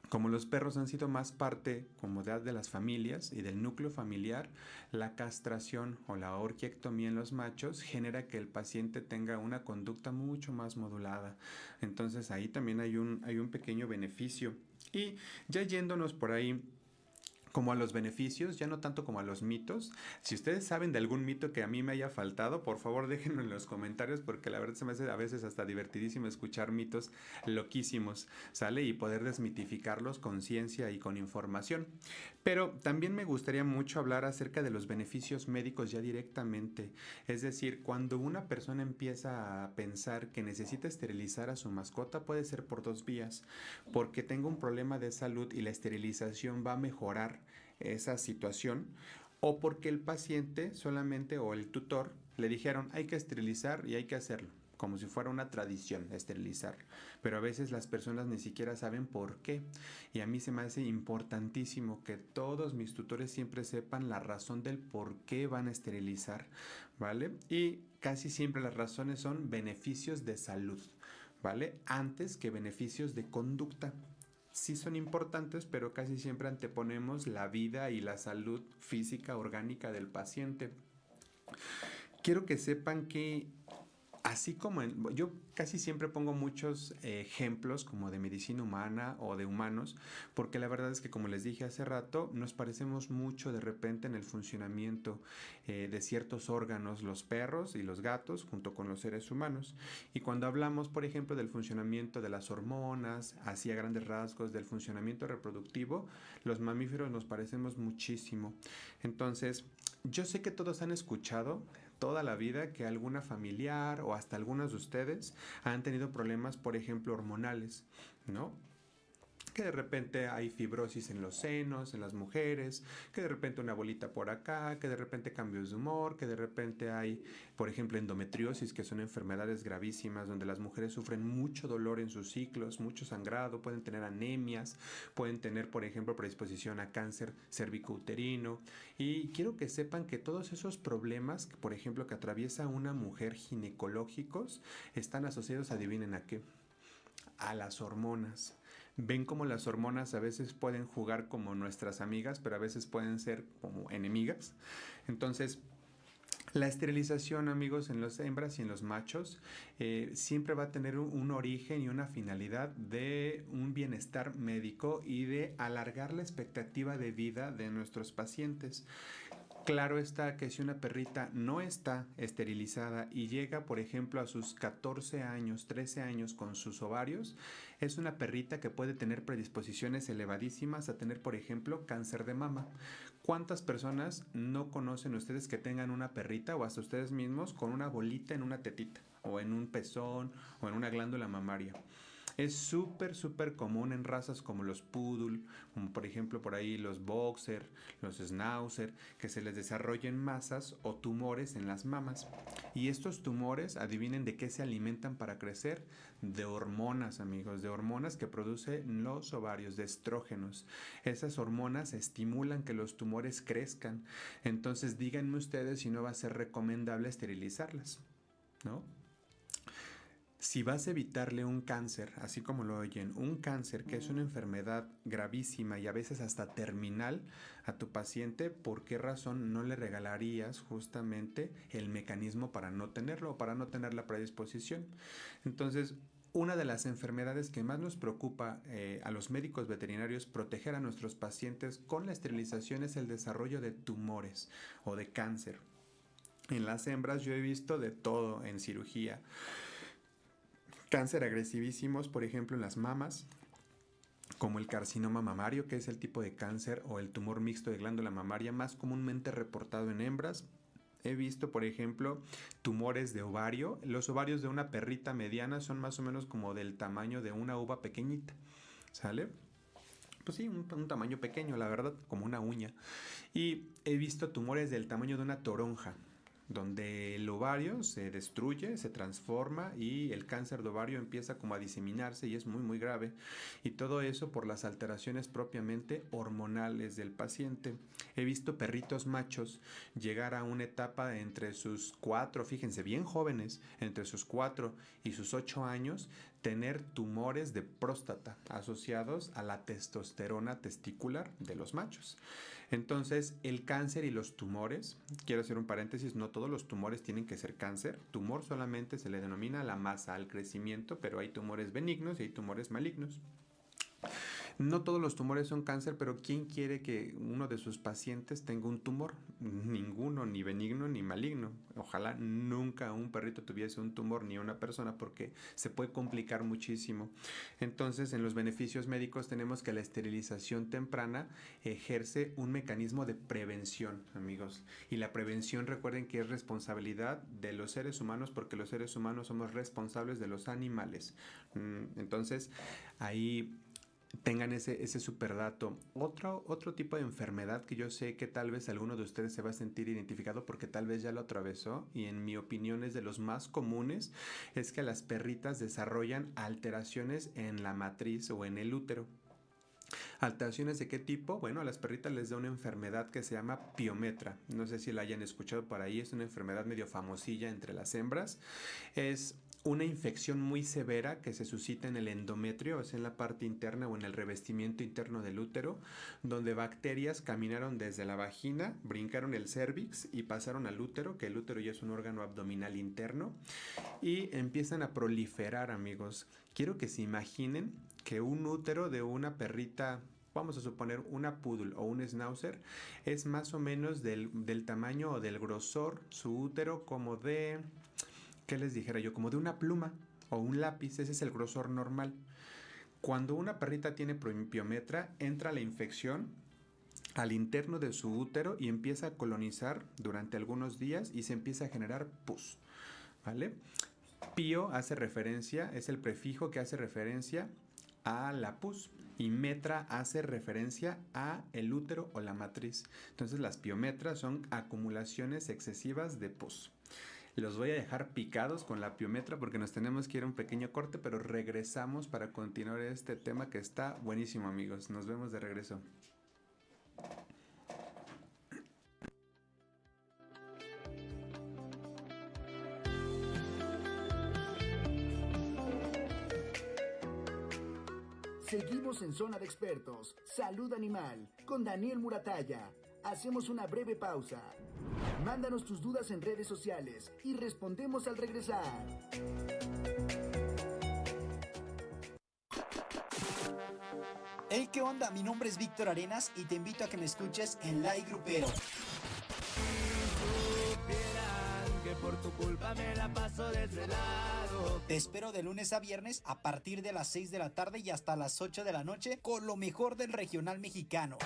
Como los perros han sido más parte comodidad de las familias y del núcleo familiar, la castración o la orquiectomía en los machos genera que el paciente tenga una conducta mucho más modulada. Entonces ahí también hay un pequeño beneficio. Y ya yéndonos por ahí como a los beneficios, ya no tanto como a los mitos. Si ustedes saben de algún mito que a mí me haya faltado, por favor déjenlo en los comentarios porque la verdad se me hace a veces hasta divertidísimo escuchar mitos loquísimos, ¿sale? Y poder desmitificarlos con ciencia y con información. Pero también me gustaría mucho hablar acerca de los beneficios médicos ya directamente. Es decir, cuando una persona empieza a pensar que necesita esterilizar a su mascota, puede ser por dos vías. Porque tenga un problema de salud y la esterilización va a mejorar esa situación, o porque el paciente solamente o el tutor le dijeron hay que esterilizar y hay que hacerlo, como si fuera una tradición esterilizar, pero a veces las personas ni siquiera saben por qué, y a mí se me hace importantísimo que todos mis tutores siempre sepan la razón del por qué van a esterilizar, ¿vale? Y casi siempre las razones son beneficios de salud, ¿vale? Antes que beneficios de conducta. Sí son importantes, pero casi siempre anteponemos la vida y la salud física orgánica del paciente. Quiero que sepan que así como yo casi siempre pongo muchos ejemplos como de medicina humana o de humanos, porque la verdad es que como les dije hace rato, nos parecemos mucho de repente en el funcionamiento de ciertos órganos, los perros y los gatos, junto con los seres humanos. Y cuando hablamos, por ejemplo, del funcionamiento de las hormonas, así a grandes rasgos, del funcionamiento reproductivo, los mamíferos nos parecemos muchísimo. Entonces, yo sé que todos han escuchado toda la vida que alguna familiar o hasta algunos de ustedes han tenido problemas, por ejemplo, hormonales, ¿no? que de repente hay fibrosis en los senos, en las mujeres, que de repente una bolita por acá, que de repente cambios de humor, que de repente hay, por ejemplo, endometriosis, que son enfermedades gravísimas donde las mujeres sufren mucho dolor en sus ciclos, mucho sangrado, pueden tener anemias, pueden tener, por ejemplo, predisposición a cáncer cervicouterino. Y quiero que sepan que todos esos problemas, por ejemplo, que atraviesa una mujer ginecológicos, están asociados, adivinen a qué, a las hormonas. Ven como las hormonas a veces pueden jugar como nuestras amigas, pero a veces pueden ser como enemigas. Entonces, la esterilización, amigos, en las hembras y en los machos siempre va a tener un origen y una finalidad de un bienestar médico y de alargar la expectativa de vida de nuestros pacientes. Claro está que si una perrita no está esterilizada y llega, por ejemplo, a sus 14 años, 13 años con sus ovarios, es una perrita que puede tener predisposiciones elevadísimas a tener, por ejemplo, cáncer de mama. ¿Cuántas personas no conocen ustedes que tengan una perrita o hasta ustedes mismos con una bolita en una tetita o en un pezón o en una glándula mamaria? Es súper común en razas como los poodle, como por ejemplo por ahí los boxer, los schnauzer, que se les desarrollen masas o tumores en las mamas. Y estos tumores, adivinen de qué se alimentan para crecer, de hormonas, amigos, de hormonas que producen los ovarios, de estrógenos. Esas hormonas estimulan que los tumores crezcan. Entonces díganme ustedes si no va a ser recomendable esterilizarlas, ¿no? Si vas a evitarle un cáncer, así como lo oyen, un cáncer que es una enfermedad gravísima y a veces hasta terminal a tu paciente, ¿por qué razón no le regalarías justamente el mecanismo para no tenerlo o para no tener la predisposición? Entonces, una de las enfermedades que más nos preocupa a los médicos veterinarios proteger a nuestros pacientes con la esterilización es el desarrollo de tumores o de cáncer. En las hembras yo he visto de todo en cirugía. Cáncer agresivísimos, por ejemplo, en las mamas, como el carcinoma mamario, que es el tipo de cáncer o el tumor mixto de glándula mamaria más comúnmente reportado en hembras. He visto, por ejemplo, tumores de ovario. Los ovarios de una perrita mediana son más o menos como del tamaño de una uva pequeñita, ¿sale? Pues sí, un tamaño pequeño, la verdad, como una uña. Y he visto tumores del tamaño de una toronja, donde el ovario se destruye, se transforma y el cáncer de ovario empieza como a diseminarse y es muy grave. Y todo eso por las alteraciones propiamente hormonales del paciente. He visto perritos machos llegar a una etapa entre sus 4, fíjense, bien jóvenes, entre sus 4 y sus 8 años, tener tumores de próstata asociados a la testosterona testicular de los machos. Entonces, el cáncer y los tumores, quiero hacer un paréntesis, no todos los tumores tienen que ser cáncer. Tumor solamente se le denomina la masa al crecimiento, pero hay tumores benignos y hay tumores malignos. No todos los tumores son cáncer, pero ¿quién quiere que uno de sus pacientes tenga un tumor? Ninguno, ni benigno ni maligno. Ojalá nunca un perrito tuviese un tumor ni una persona porque se puede complicar muchísimo. Entonces, en los beneficios médicos tenemos que la esterilización temprana ejerce un mecanismo de prevención, amigos. Y la prevención, recuerden que es responsabilidad de los seres humanos porque los seres humanos somos responsables de los animales. Entonces, ahí tengan ese super dato. Otro tipo de enfermedad que yo sé que tal vez alguno de ustedes se va a sentir identificado porque tal vez ya lo atravesó y en mi opinión es de los más comunes, es que las perritas desarrollan alteraciones en la matriz o en el útero. ¿Alteraciones de qué tipo? Bueno, a las perritas les da una enfermedad que se llama piometra. No sé si la hayan escuchado por ahí, es una enfermedad medio famosilla entre las hembras. Es una infección muy severa que se suscita en el endometrio, es en la parte interna o en el revestimiento interno del útero, donde bacterias caminaron desde la vagina, brincaron el cérvix y pasaron al útero, que el útero ya es un órgano abdominal interno, y empiezan a proliferar, amigos. Quiero que se imaginen que un útero de una perrita, vamos a suponer una poodle o un schnauzer, es más o menos del tamaño o del grosor, su útero como de... ¿Qué les dijera yo? Como de una pluma o un lápiz, ese es el grosor normal. Cuando una perrita tiene piometra, entra la infección al interno de su útero y empieza a colonizar durante algunos días y se empieza a generar pus, ¿vale? Pío hace referencia, es el prefijo que hace referencia a la pus y metra hace referencia a el útero o la matriz. Entonces las piometras son acumulaciones excesivas de pus. Los voy a dejar picados con la piometra porque nos tenemos que ir a un pequeño corte, pero regresamos para continuar este tema que está buenísimo, amigos. Nos vemos de regreso. Seguimos en Zona de Expertos, Salud Animal, con Daniel Muratalla. Hacemos una breve pausa. Mándanos tus dudas en redes sociales y respondemos al regresar. Hey, ¿qué onda? Mi nombre es Víctor Arenas y te invito a que me escuches en Like Grupero. Que por tu culpa me la paso desvelado. Te espero de lunes a viernes a partir de las 6 de la tarde y hasta las 8 de la noche con lo mejor del regional mexicano.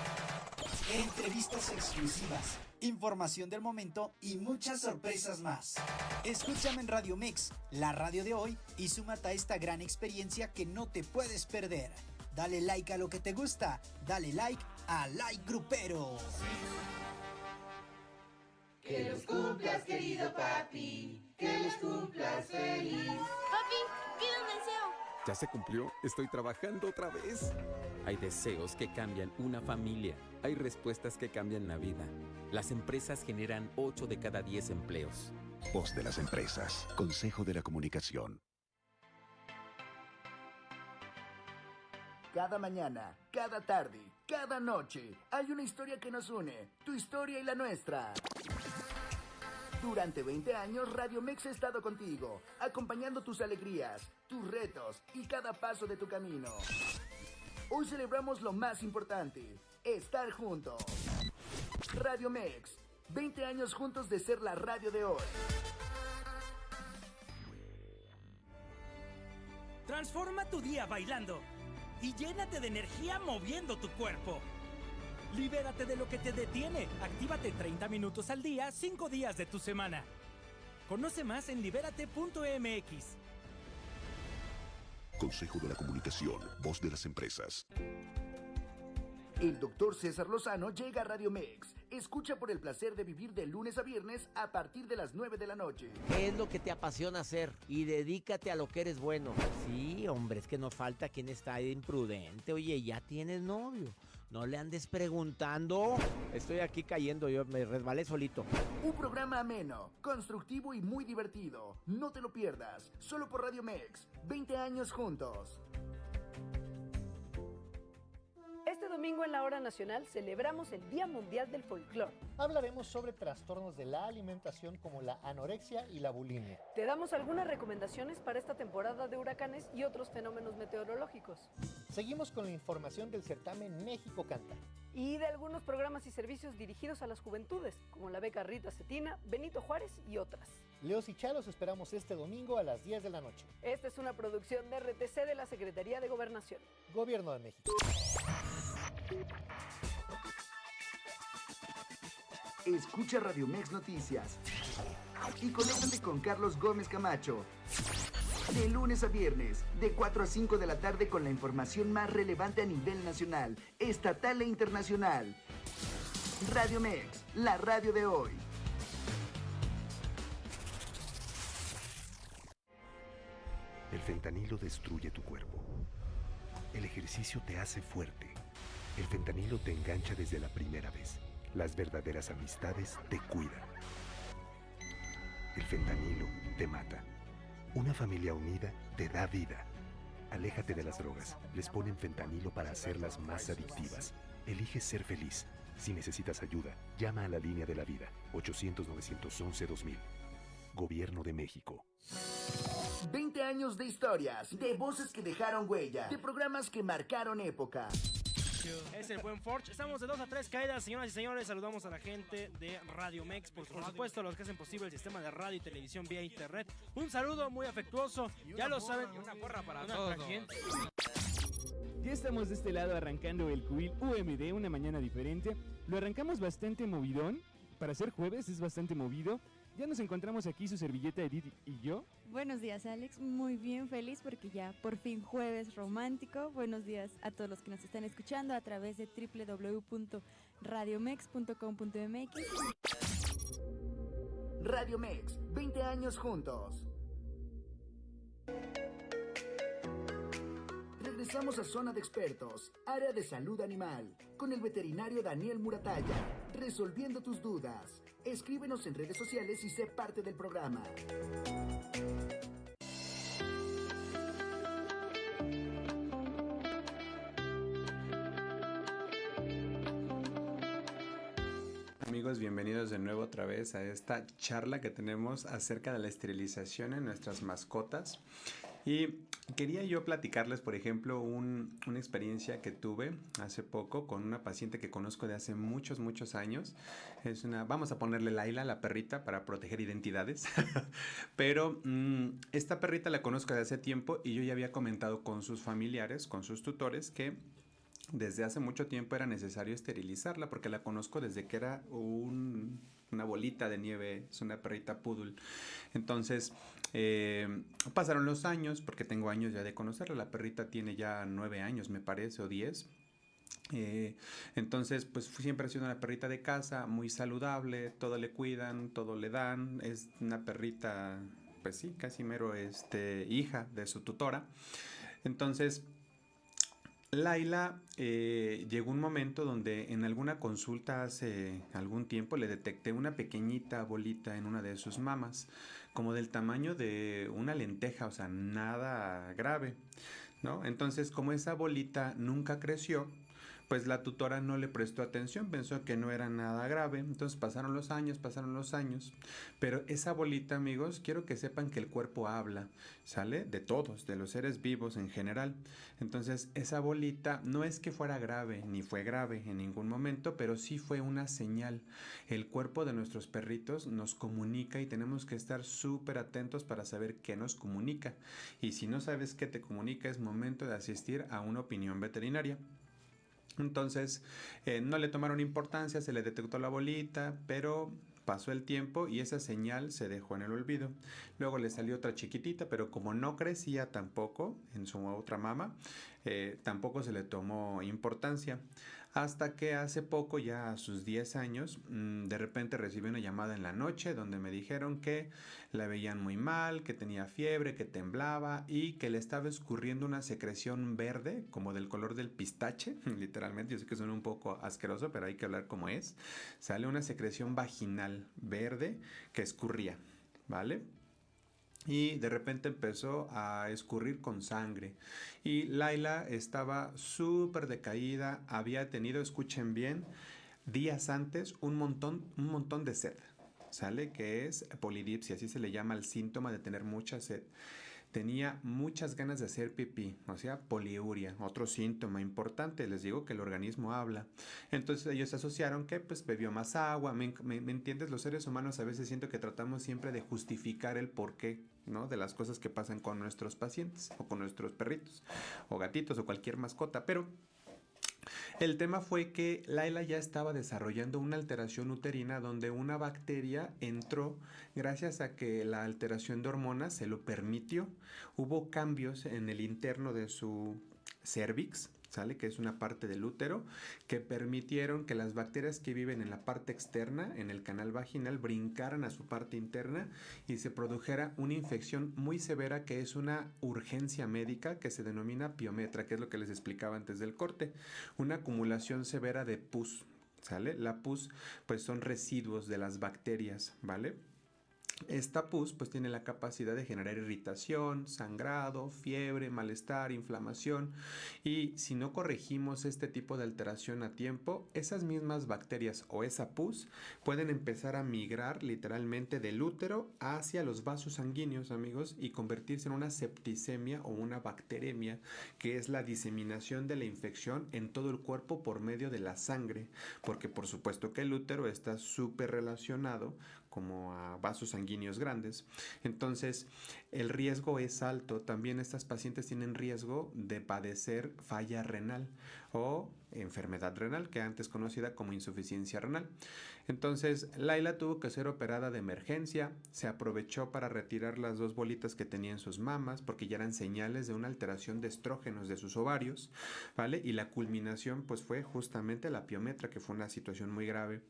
Entrevistas exclusivas, información del momento y muchas sorpresas más. Escúchame en Radio Mex, la radio de hoy, y súmate a esta gran experiencia que no te puedes perder. Dale like a lo que te gusta, dale like a Like Grupero. Que los cumplas, querido papi, que los cumplas feliz. Papi, pido un deseo. ¿Ya se cumplió? Estoy trabajando otra vez. Hay deseos que cambian una familia. Hay respuestas que cambian la vida. Las empresas generan 8 de cada 10 empleos. Voz de las empresas. Consejo de la Comunicación. Cada mañana, cada tarde, cada noche, hay una historia que nos une. Tu historia y la nuestra. Durante 20 años, Radio Mex ha estado contigo, acompañando tus alegrías, tus retos y cada paso de tu camino. Hoy celebramos lo más importante, estar juntos. Radio Mex, 20 años juntos de ser la radio de hoy. Transforma tu día bailando y llénate de energía moviendo tu cuerpo. Libérate de lo que te detiene. Actívate 30 minutos al día, 5 días de tu semana. Conoce más en libérate.mx. Consejo de la Comunicación. Voz de las empresas. El doctor César Lozano llega a Radio Mex. Escucha por el placer de vivir de lunes a viernes a partir de las 9 de la noche. ¿Qué es lo que te apasiona hacer? Y dedícate a lo que eres bueno. Sí, hombre, es que nos falta quien está imprudente. Oye, ya tienes novio. No le andes preguntando. Estoy aquí cayendo, yo me resbalé solito. Un programa ameno, constructivo y muy divertido. No te lo pierdas. Solo por Radio Mex. 20 años juntos. Este domingo en la Hora Nacional celebramos el Día Mundial del Folclor. Hablaremos sobre trastornos de la alimentación como la anorexia y la bulimia. Te damos algunas recomendaciones para esta temporada de huracanes y otros fenómenos meteorológicos. Seguimos con la información del certamen México Canta. Y de algunos programas y servicios dirigidos a las juventudes, como la beca Rita Cetina, Benito Juárez y otras. Leos y Chalos esperamos este domingo a las 10 de la noche. Esta es una producción de RTC de la Secretaría de Gobernación. Gobierno de México. Escucha Radio Mex Noticias y conéctate con Carlos Gómez Camacho. De lunes a viernes, de 4 a 5 de la tarde con la información más relevante a nivel nacional, estatal e internacional. Radio Mex, la radio de hoy. El fentanilo destruye tu cuerpo. El ejercicio te hace fuerte. El fentanilo te engancha desde la primera vez. Las verdaderas amistades te cuidan. El fentanilo te mata. Una familia unida te da vida. Aléjate de las drogas. Les ponen fentanilo para hacerlas más adictivas. Elige ser feliz. Si necesitas ayuda, llama a la línea de la vida. 800-911-2000. Gobierno de México. 20 años de historias, de voces que dejaron huella, de programas que marcaron época. Es el buen Forge. Estamos de 2 a 3 caídas, señoras y señores. Saludamos a la gente de Radio Mex, por supuesto, a los que hacen posible el sistema de radio y televisión vía internet. Un saludo muy afectuoso. Ya lo saben. Una porra para todos. Ya estamos de este lado arrancando el Cubil UMD, una mañana diferente. Lo arrancamos bastante movidón. Para ser jueves es bastante movido. Ya nos encontramos aquí su servilleta Edith y yo. Buenos días, Alex. Muy bien, feliz porque ya por fin jueves romántico. Buenos días a todos los que nos están escuchando a través de www.radiomex.com.mx. Radio Mex, 20 años juntos. Regresamos a Zona de Expertos, área de salud animal, con el veterinario Daniel Muratalla, resolviendo tus dudas. Escríbenos en redes sociales y sé parte del programa. Amigos, bienvenidos de nuevo otra vez a esta charla que tenemos acerca de la esterilización en nuestras mascotas. Y quería yo platicarles, por ejemplo, una experiencia que tuve hace poco con una paciente que conozco de hace muchos años. Vamos a ponerle Laila, la perrita, para proteger identidades. Pero esta perrita la conozco de hace tiempo y yo ya había comentado con sus familiares, con sus tutores, que desde hace mucho tiempo era necesario esterilizarla porque la conozco desde que era una bolita de nieve, es una perrita poodle. Entonces, pasaron los años, porque tengo años ya de conocerla. La perrita tiene ya 9 años, me parece, o 10. Entonces, pues siempre ha sido una perrita de casa, muy saludable, todo le cuidan, todo le dan. Es una perrita, pues sí, casi mero hija de su tutora. Entonces, Laila llegó un momento donde en alguna consulta hace algún tiempo le detecté una pequeñita bolita en una de sus mamas, como del tamaño de una lenteja, o sea, nada grave, ¿no? Entonces, como esa bolita nunca creció, pues la tutora no le prestó atención, pensó que no era nada grave. Entonces pasaron los años, pero esa bolita, amigos, quiero que sepan que el cuerpo habla, ¿sale? De todos, de los seres vivos en general. Entonces esa bolita no es que fuera grave, ni fue grave en ningún momento, pero sí fue una señal. El cuerpo de nuestros perritos nos comunica y tenemos que estar súper atentos para saber qué nos comunica. Y si no sabes qué te comunica, es momento de asistir a una opinión veterinaria. Entonces no le tomaron importancia, se le detectó la bolita, pero pasó el tiempo y esa señal se dejó en el olvido. Luego le salió otra chiquitita, pero como no crecía tampoco en su otra mama, tampoco se le tomó importancia. Hasta que hace poco, ya a sus 10 años, de repente recibí una llamada en la noche donde me dijeron que la veían muy mal, que tenía fiebre, que temblaba y que le estaba escurriendo una secreción verde, como del color del pistache, literalmente. Yo sé que suena un poco asqueroso, pero hay que hablar como es. Sale una secreción vaginal verde que escurría, ¿vale? Y de repente empezó a escurrir con sangre. Y Laila estaba súper decaída. Había tenido, escuchen bien, días antes un montón de sed. ¿Sale? Que es polidipsia, así se le llama al síntoma de tener mucha sed. Tenía muchas ganas de hacer pipí, o sea, poliuria, otro síntoma importante. Les digo que el organismo habla. Entonces ellos asociaron que pues bebió más agua. ¿Me entiendes? Los seres humanos a veces siento que tratamos siempre de justificar el porqué, ¿no? De las cosas que pasan con nuestros pacientes o con nuestros perritos o gatitos o cualquier mascota. Pero el tema fue que Laila ya estaba desarrollando una alteración uterina donde una bacteria entró gracias a que la alteración de hormonas se lo permitió. Hubo cambios en el interno de su cervix, ¿sale? Que es una parte del útero, que permitieron que las bacterias que viven en la parte externa, en el canal vaginal, brincaran a su parte interna y se produjera una infección muy severa que es una urgencia médica que se denomina piometra, que es lo que les explicaba antes del corte. Una acumulación severa de pus, ¿sale? La pus, pues son residuos de las bacterias, ¿vale? Esta pus pues tiene la capacidad de generar irritación, sangrado, fiebre, malestar, inflamación, y si no corregimos este tipo de alteración a tiempo, esas mismas bacterias o esa pus pueden empezar a migrar literalmente del útero hacia los vasos sanguíneos, amigos, y convertirse en una septicemia o una bacteremia, que es la diseminación de la infección en todo el cuerpo por medio de la sangre, porque por supuesto que el útero está súper relacionado como a vasos sanguíneos grandes. Entonces, el riesgo es alto. También estas pacientes tienen riesgo de padecer falla renal o enfermedad renal, que antes conocida como insuficiencia renal. Entonces, Laila tuvo que ser operada de emergencia. Se aprovechó para retirar las 2 bolitas que tenía en sus mamas, porque ya eran señales de una alteración de estrógenos de sus ovarios, ¿vale? Y la culminación, pues, fue justamente la piometra, que fue una situación muy grave.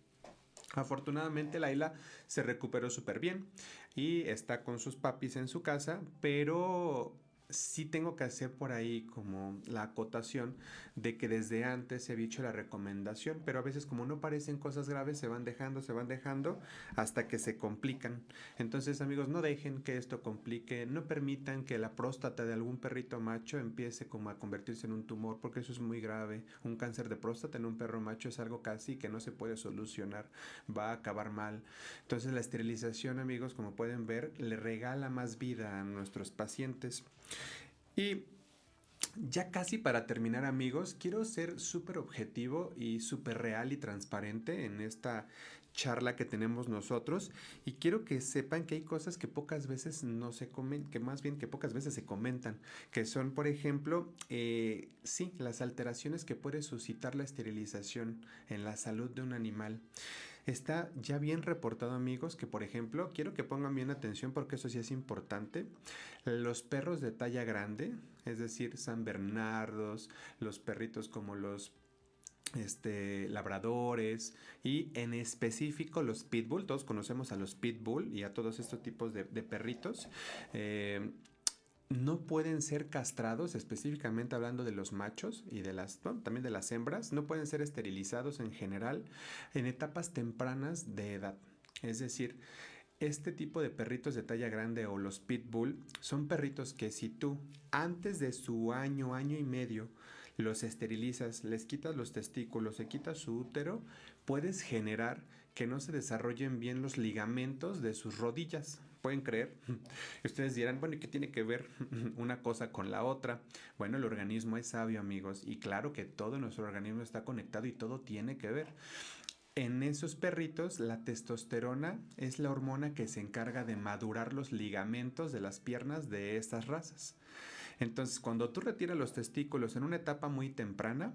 Afortunadamente Laila se recuperó súper bien y está con sus papis en su casa, pero sí tengo que hacer por ahí como la acotación de que desde antes se había hecho la recomendación, pero a veces como no parecen cosas graves se van dejando hasta que se complican. Entonces, amigos, no dejen que esto complique, no permitan que la próstata de algún perrito macho empiece como a convertirse en un tumor, porque eso es muy grave. Un cáncer de próstata en un perro macho es algo casi que no se puede solucionar, va a acabar mal. Entonces, la esterilización, amigos, como pueden ver, le regala más vida a nuestros pacientes. Y ya casi para terminar, amigos, quiero ser súper objetivo y súper real y transparente en esta charla que tenemos nosotros, y quiero que sepan que hay cosas que pocas veces no se comentan, que más bien que pocas veces se comentan, que son, por ejemplo, sí, las alteraciones que puede suscitar la esterilización en la salud de un animal. Está ya bien reportado, amigos, que por ejemplo, quiero que pongan bien atención porque eso sí es importante, los perros de talla grande, es decir, San Bernardos, los perritos como los labradores y en específico los pitbull, todos conocemos a los pitbull y a todos estos tipos de perritos, no pueden ser castrados, específicamente hablando de los machos y de también de las hembras, no pueden ser esterilizados en general en etapas tempranas de edad. Es decir, este tipo de perritos de talla grande o los pitbull son perritos que si tú antes de su año y medio los esterilizas, les quitas los testículos, se quita su útero, puedes generar que no se desarrollen bien los ligamentos de sus rodillas. ¿Pueden creer? Ustedes dirán, bueno, ¿y qué tiene que ver una cosa con la otra? Bueno, el organismo es sabio, amigos, y claro que todo nuestro organismo está conectado y todo tiene que ver. En esos perritos, la testosterona es la hormona que se encarga de madurar los ligamentos de las piernas de estas razas. Entonces, cuando tú retiras los testículos en una etapa muy temprana,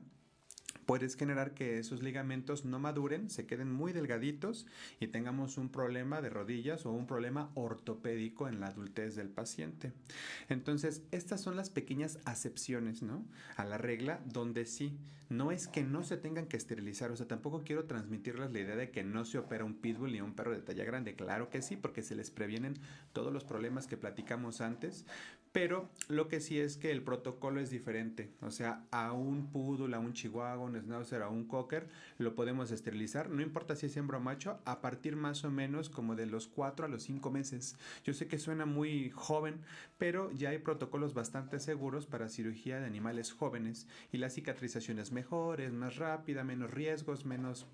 puedes generar que esos ligamentos no maduren, se queden muy delgaditos y tengamos un problema de rodillas o un problema ortopédico en la adultez del paciente. Entonces, estas son las pequeñas acepciones, ¿no?, a la regla, donde sí, no es que no se tengan que esterilizar, o sea, tampoco quiero transmitirles la idea de que no se opera un pitbull ni un perro de talla grande. Claro que sí, porque se les previenen todos los problemas que platicamos antes, pero lo que sí es que el protocolo es diferente. O sea, a un poodle, a un chihuahua, un schnauzer, a un cocker, lo podemos esterilizar, no importa si es hembra o macho, a partir más o menos como de los 4 a los 5 meses. Yo sé que suena muy joven, pero ya hay protocolos bastante seguros para cirugía de animales jóvenes y la cicatrización es mejor, es más rápida, menos riesgos, menos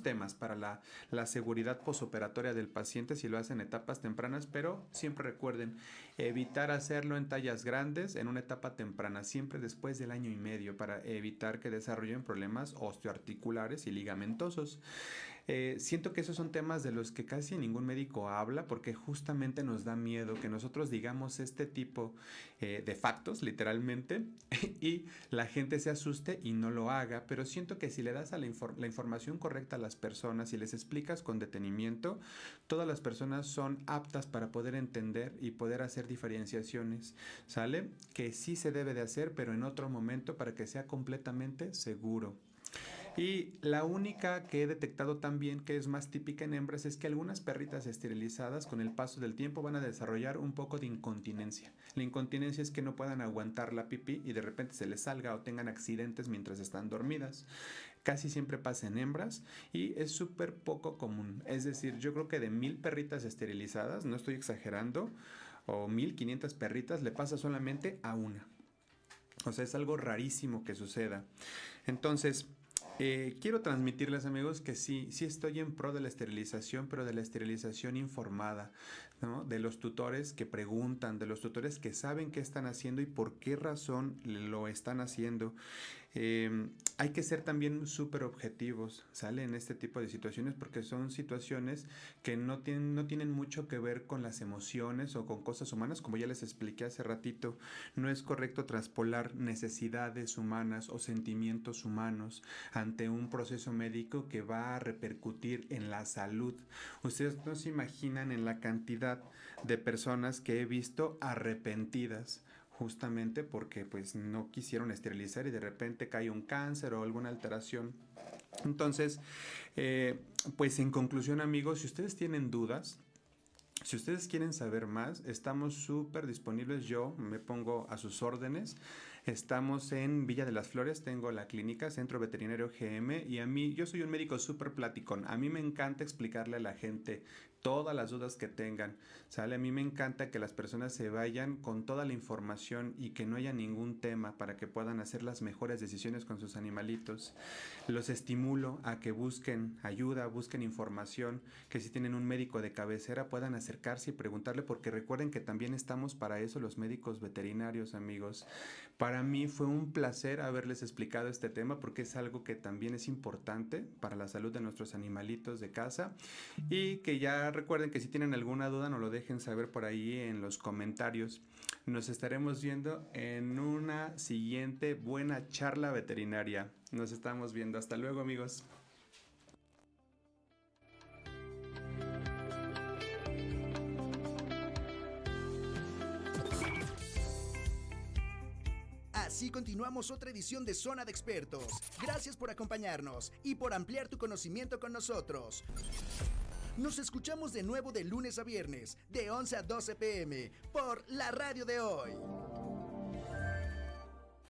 temas para la seguridad posoperatoria del paciente si lo hacen en etapas tempranas, pero siempre recuerden evitar hacerlo en tallas grandes en una etapa temprana, siempre después del año y medio, para evitar que desarrollen problemas osteoarticulares y ligamentosos. Siento que esos son temas de los que casi ningún médico habla, porque justamente nos da miedo que nosotros digamos este tipo de factos, literalmente, y la gente se asuste y no lo haga. Pero siento que si le das la información correcta a las personas y les explicas con detenimiento, todas las personas son aptas para poder entender y poder hacer diferenciaciones, ¿sale? Que sí se debe de hacer, pero en otro momento, para que sea completamente seguro. Y la única que he detectado también que es más típica en hembras es que algunas perritas esterilizadas con el paso del tiempo van a desarrollar un poco de incontinencia. La incontinencia es que no puedan aguantar la pipí y de repente se les salga o tengan accidentes mientras están dormidas. Casi siempre pasa en hembras y es súper poco común. Es decir, yo creo que de 1000 perritas esterilizadas, no estoy exagerando, o 1500 perritas, le pasa solamente a una. O sea, es algo rarísimo que suceda. Entonces, Quiero transmitirles, amigos, que sí estoy en pro de la esterilización, pero de la esterilización informada, ¿no? De los tutores que preguntan, de los tutores que saben qué están haciendo y por qué razón lo están haciendo. Hay que ser también súper objetivos, ¿sale? En este tipo de situaciones, porque son situaciones que no tienen mucho que ver con las emociones o con cosas humanas, como ya les expliqué hace ratito. No es correcto traspolar necesidades humanas o sentimientos humanos ante un proceso médico que va a repercutir en la salud. Ustedes no se imaginan en la cantidad de personas que he visto arrepentidas, justamente porque pues no quisieron esterilizar y de repente cae un cáncer o alguna alteración. Entonces, pues en conclusión, amigos, si ustedes tienen dudas, si ustedes quieren saber más, estamos súper disponibles. Yo me pongo a sus órdenes. Estamos en Villa de las Flores, tengo la clínica, Centro Veterinario GM, y yo soy un médico súper platicón. A mí me encanta explicarle a la gente todas las dudas que tengan, ¿sale? A mí me encanta que las personas se vayan con toda la información y que no haya ningún tema para que puedan hacer las mejores decisiones con sus animalitos. Los estimulo a que busquen ayuda, busquen información, que si tienen un médico de cabecera puedan acercarse y preguntarle, porque recuerden que también estamos para eso los médicos veterinarios, amigos. Para mí fue un placer haberles explicado este tema porque es algo que también es importante para la salud de nuestros animalitos de casa, y que ya recuerden que si tienen alguna duda nos lo dejen saber por ahí en los comentarios. Nos estaremos viendo en una siguiente buena charla veterinaria. Nos estamos viendo. Hasta luego, amigos. Así continuamos otra edición de Zona de Expertos. Gracias por acompañarnos y por ampliar tu conocimiento con nosotros. Nos escuchamos de nuevo de lunes a viernes, de 11 a 12 p.m. por la radio de hoy.